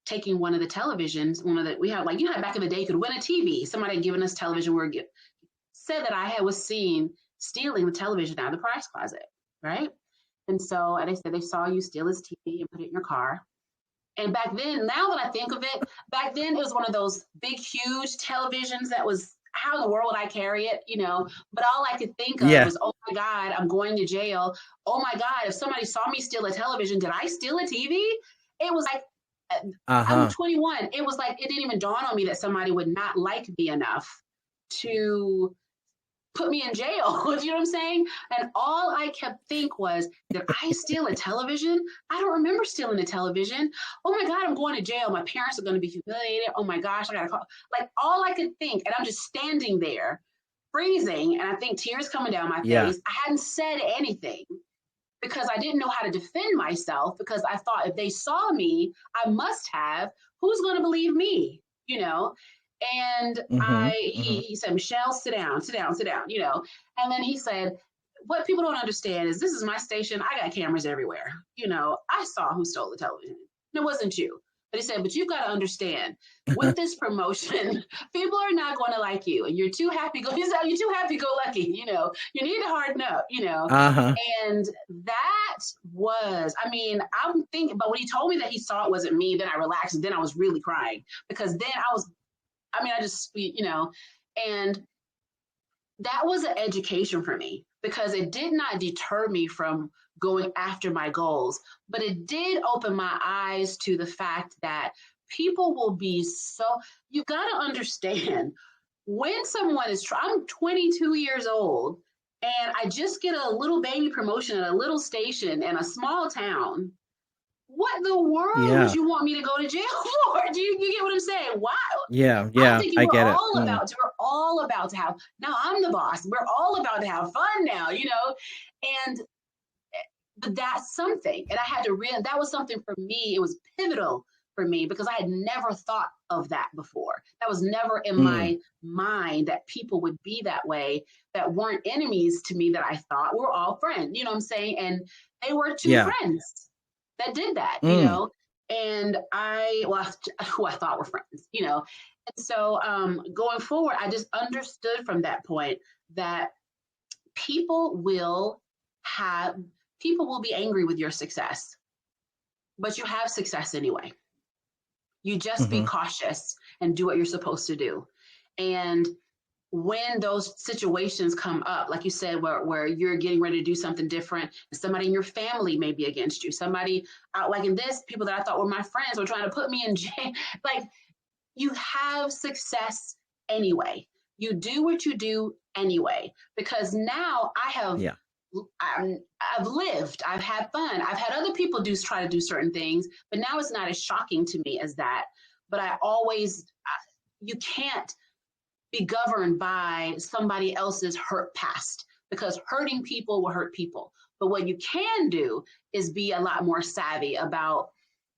taking one of the televisions, we had like, back in the day, you could win a TV. Somebody had given us television. Said that I was seen stealing the television out of the prize closet, right? And they said they saw you steal his TV and put it in your car. And back then, now that I think of it, back then it was one of those big, huge televisions that was, how in the world would I carry it, you know? But all I could think of Yeah. was, oh my God, I'm going to jail. Oh my God, if somebody saw me steal a television, did I steal a TV? It was like, I'm Uh-huh. 21. It was like, it didn't even dawn on me that somebody would not like me enough to put me in jail. You know what I'm saying? And all I kept think was, did I steal a television? I don't remember stealing a television. Oh my God, I'm going to jail. My parents are going to be humiliated. Oh my gosh, I got to call. Like all I could think, and I'm just standing there freezing, and I think tears coming down my Yeah. face. I hadn't said anything. because I didn't know how to defend myself, because I thought if they saw me, I must have, who's going to believe me, you know? And Mm-hmm. he said, Michelle, sit down, sit down, sit down, you know? And then he said, what people don't understand is this is my station. I got cameras everywhere. You know, I saw who stole the television. And it wasn't you. But he said, but you've got to understand, with this promotion, people are not going to like you. And you're too happy. You're too happy-go-lucky. You know, you need to harden up, you know. Uh-huh. And that was, I mean, I'm thinking, but when he told me that he saw it wasn't me, then I relaxed. And then I was really crying, because then I just, you know, and that was an education for me, because it did not deter me from going after my goals, but it did open my eyes to the fact that people will be you got to understand, when someone I'm 22 years old and I just get a little baby promotion at a little station in a small town. What in the world would you want me to go to jail for? Do you get what I'm saying? Wow. Yeah. I'm thinking I we're get it. all about to have, now I'm the boss. We're all about to have fun now, you know? And but that's something. And I had to that was something for me. It was pivotal for me, because I had never thought of that before. That was never in my mind, that people would be that way, that weren't enemies to me, that I thought we're all friends, you know what I'm saying? And they were two friends that did that, you know? And who I thought were friends, you know? And so going forward, I just understood from that point that people will be angry with your success, but you have success anyway. You just be cautious and do what you're supposed to do. And when those situations come up, like you said, where you're getting ready to do something different, and somebody in your family may be against you, somebody like in this, people that I thought were my friends were trying to put me in jail. Like, you have success anyway. You do what you do anyway, because now I've lived, I've had fun, I've had other people try to do certain things, but now it's not as shocking to me as that. But you can't be governed by somebody else's hurt past, because hurting people will hurt people. But what you can do is be a lot more savvy about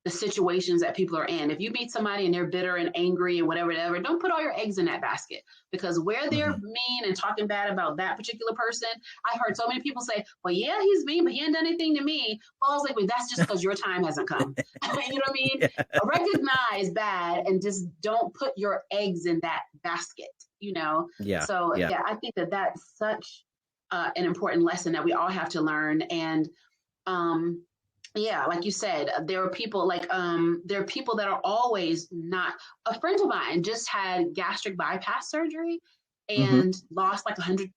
the situations that people are in. If you meet somebody and they're bitter and angry and whatever, don't put all your eggs in that basket, because where they're mean and talking bad about that particular person, I've heard so many people say, well, yeah, he's mean, but he ain't done anything to me. Well, I was like, well, that's just because your time hasn't come. You know what I mean? Yeah. Recognize bad and just don't put your eggs in that basket, you know? Yeah. So yeah, I think that that's such an important lesson that we all have to learn. And yeah, like you said, there are people there are people that are always not. A friend of mine just had gastric bypass surgery and lost like 100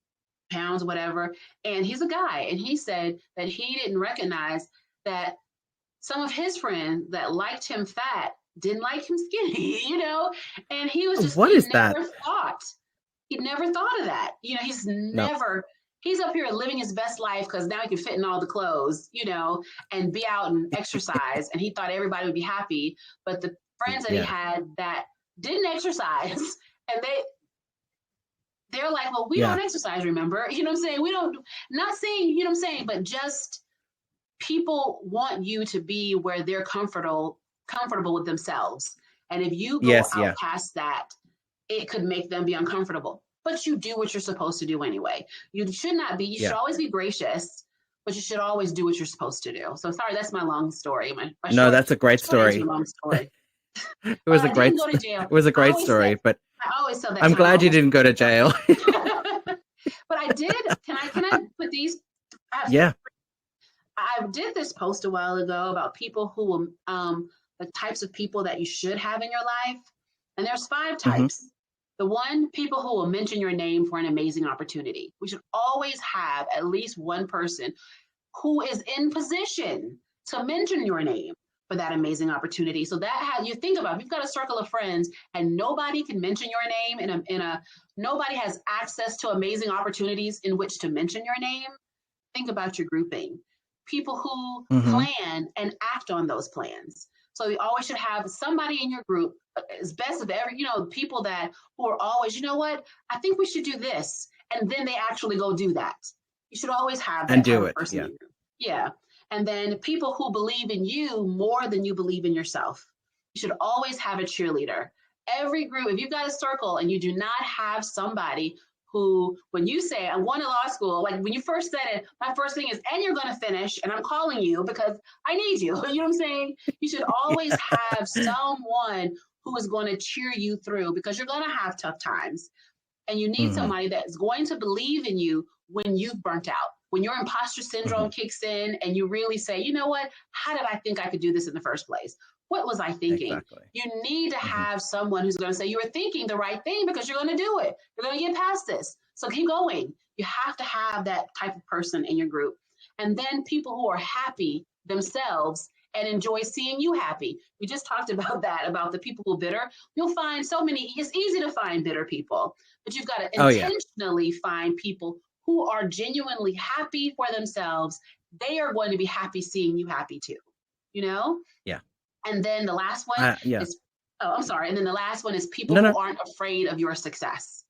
pounds, whatever. And he's a guy, and he said that he didn't recognize that some of his friends that liked him fat didn't like him skinny, you know? And he was just, He'd never thought of that. You know, he's up here living his best life because now he can fit in all the clothes, you know, and be out and exercise. And he thought everybody would be happy. But the friends that he had that didn't exercise, and they're like, well, we don't exercise, remember? You know what I'm saying? Not saying, you know what I'm saying, but just people want you to be where they're comfortable with themselves. And if you go out past that, it could make them be uncomfortable. But you do what you're supposed to do anyway. You should should always be gracious, but you should always do what you're supposed to do. So sorry, that's my long story. That's a great story. Long story. It was a great story, but I always tell that. I'm glad you didn't go to jail. But I did. Can I put these? I did this post a while ago about people who will, the types of people that you should have in your life. And there's 5 types. The one, people who will mention your name for an amazing opportunity. We should always have at least one person who is in position to mention your name for that amazing opportunity. So that you think about, if you've got a circle of friends and nobody can mention your name nobody has access to amazing opportunities in which to mention your name, think about your grouping. People who plan and act on those plans. So you always should have somebody in your group, as best of ever, you know, people who are always, you know what, I think we should do this. And then they actually go do that. You should always have that and do it. person. Yeah. And then people who believe in you more than you believe in yourself. You should always have a cheerleader. Every group, if you've got a circle and you do not have somebody who, when you say, I'm going to law school, like when you first said it, my first thing is, and you're going to finish, and I'm calling you because I need you. You know what I'm saying? You should always have someone who is going to cheer you through because you're going to have tough times. And you need Mm-hmm. somebody that's going to believe in you when you've burnt out, when your imposter syndrome Mm-hmm. kicks in and you really say, you know what, how did I think I could do this in the first place? What was I thinking? Exactly. You need to Mm-hmm. have someone who's going to say you were thinking the right thing because you're going to do it. You're going to get past this. So keep going. You have to have that type of person in your group. And then people who are happy themselves and enjoy seeing you happy. We just talked about that, about the people who are bitter. You'll find so many, it's easy to find bitter people, but you've got to Oh yeah. intentionally find people who are genuinely happy for themselves. They are going to be happy seeing you happy too, you know? Yeah. And then the last one Yeah. is, oh, I'm sorry. And then the last one is people No, who no. aren't afraid of your success.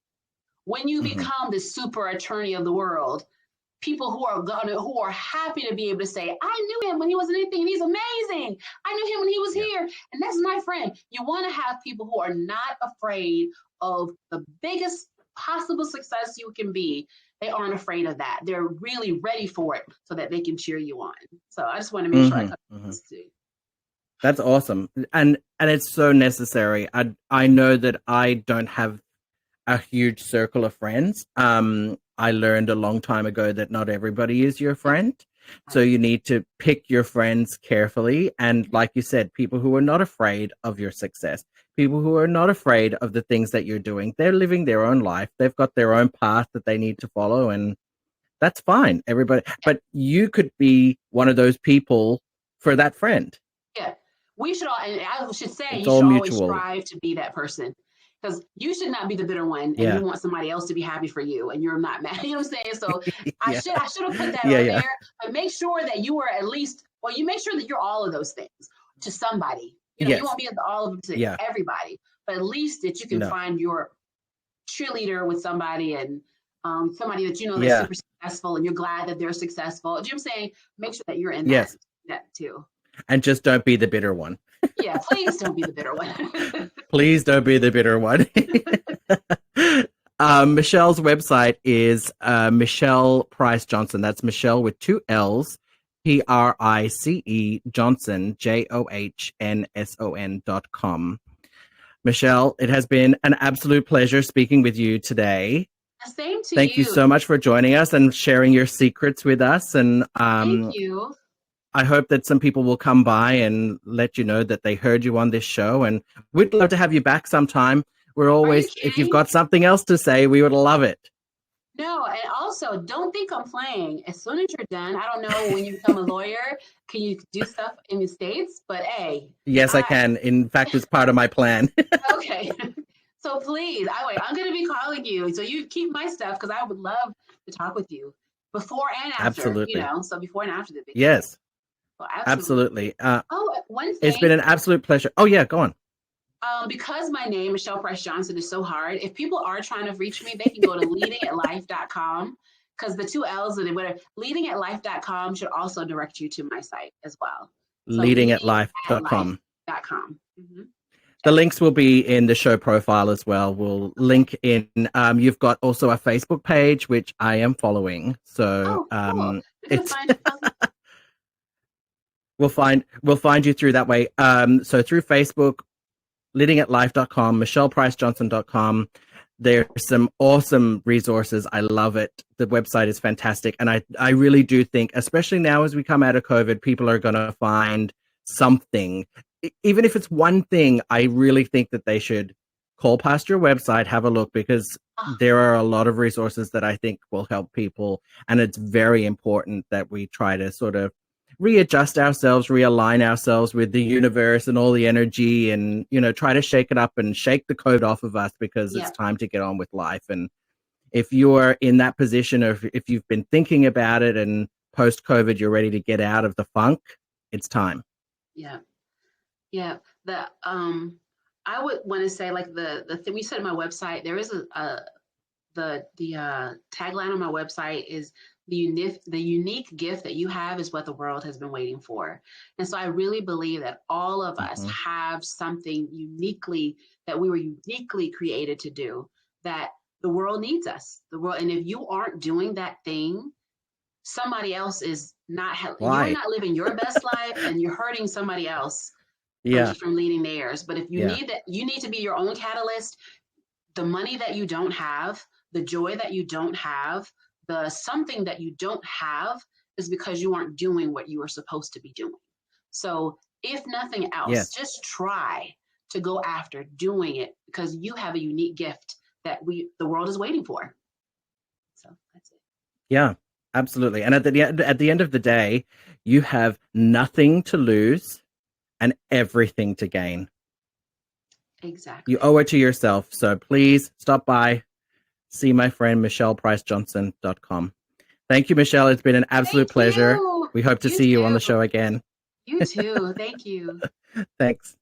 When you Mm-hmm. become the super attorney of the world, people who are happy to be able to say, I knew him when he wasn't anything and he's amazing. I knew him when he was Yeah. here. And that's my friend. You want to have people who are not afraid of the biggest possible success you can be. They aren't afraid of that. They're really ready for it so that they can cheer you on. So I just want to make sure I cover Mm-hmm. Mm-hmm. this too. That's awesome. And it's so necessary. I know that I don't have a huge circle of friends. I learned a long time ago that not everybody is your friend. So you need to pick your friends carefully. And like you said, people who are not afraid of your success, people who are not afraid of the things that you're doing, they're living their own life. They've got their own path that they need to follow. And that's fine. Everybody, but you could be one of those people for that friend. Yeah, we should all, and I should say, It's you all should always mutual. strive to be that person because you should not be the bitter one and you Yeah. want somebody else to be happy for you and you're not mad. You know what I'm saying? So Yeah. I should have put that Yeah. on Yeah. there, but make sure that you are at least, well, you make sure that you're all of those things to somebody. You know, you Yes. won't be all of them to Yeah. everybody, but at least that you can No. find your cheerleader with somebody and somebody that you know that's Yeah. super successful and you're glad that they're successful. Do you know what I'm saying? Make sure that you're in Yes. that too. And just don't be the bitter one. Yeah, please don't be the bitter one. Please don't be the bitter one. Michelle's website is Michelle Price Johnson. That's Michelle with 2 L's, Price Johnson, JOHNSON.com. Michelle, it has been an absolute pleasure speaking with you today. Same to Thank you you. so much for joining us and sharing your secrets with us. And Thank you. I hope that some people will come by and let you know that they heard you on this show. And we'd love to have you back sometime. We're Are you always, if you've kidding? got something else to say, we would love it. No, and also don't think I'm playing. As soon as you're done, I don't know when you become a lawyer, can you do stuff in the States? But hey, Yes, I can. In fact, it's part of my plan. okay. So please, I'm going to be calling you. So you keep my stuff because I would love to talk with you before and after, you Absolutely. know, so before and after the video. Yes, Well, absolutely. absolutely. One It's been thing. an absolute pleasure. Oh, yeah, go on. Because my name, Michelle Price Johnson, is so hard, if people are trying to reach me, they can go to leadingatlife.com because the 2 L's and whatever, leadingatlife.com should also direct you to my site as well. So Leadingatlife.com. leadingatlife.com. Mm-hmm. The links will be in the show profile as well. We'll link in. You've got also a Facebook page, which I am following. So Cool. it's we'll find you through that way. So through Facebook, leadingatlife.com, michellepricejohnson.com. There's some awesome resources. I love it. The website is fantastic. And I really do think, especially now as we come out of COVID, people are going to find something. Even if it's one thing, I really think that they should call past your website, have a look, because there are a lot of resources that I think will help people. And it's very important that we try to sort of readjust ourselves, realign ourselves with the universe and all the energy, and, you know, try to shake it up and shake the code off of us, because it's time to get on with life. And if you're in that position, or if you've been thinking about it and post COVID, you're ready to get out of the funk, it's time. Yeah. I would want to say, like, the thing we said on my website, there is the tagline on my website is The unique gift that you have is what the world has been waiting for. And so I really believe that all of us Mm-hmm. have something uniquely that we were uniquely created to do, that the world needs us. The world, and if you aren't doing that thing, somebody else is not, you're Why? not living your best life, and you're hurting somebody else Yeah. from leading theirs. But if you Yeah. need that, you need to be your own catalyst. The money that you don't have, the joy that you don't have, the something that you don't have is because you aren't doing what you were supposed to be doing. So if nothing else, Yes. just try to go after doing it, because you have a unique gift that the world is waiting for. So that's it. Yeah, absolutely. And at the end of the day, you have nothing to lose and everything to gain. Exactly. You owe it to yourself. So please stop by, see my friend MichellePriceJohnson.com. Thank you, Michelle. It's been an absolute pleasure. You. We hope to You see you on too. the show again. You too. Thank you. Thanks.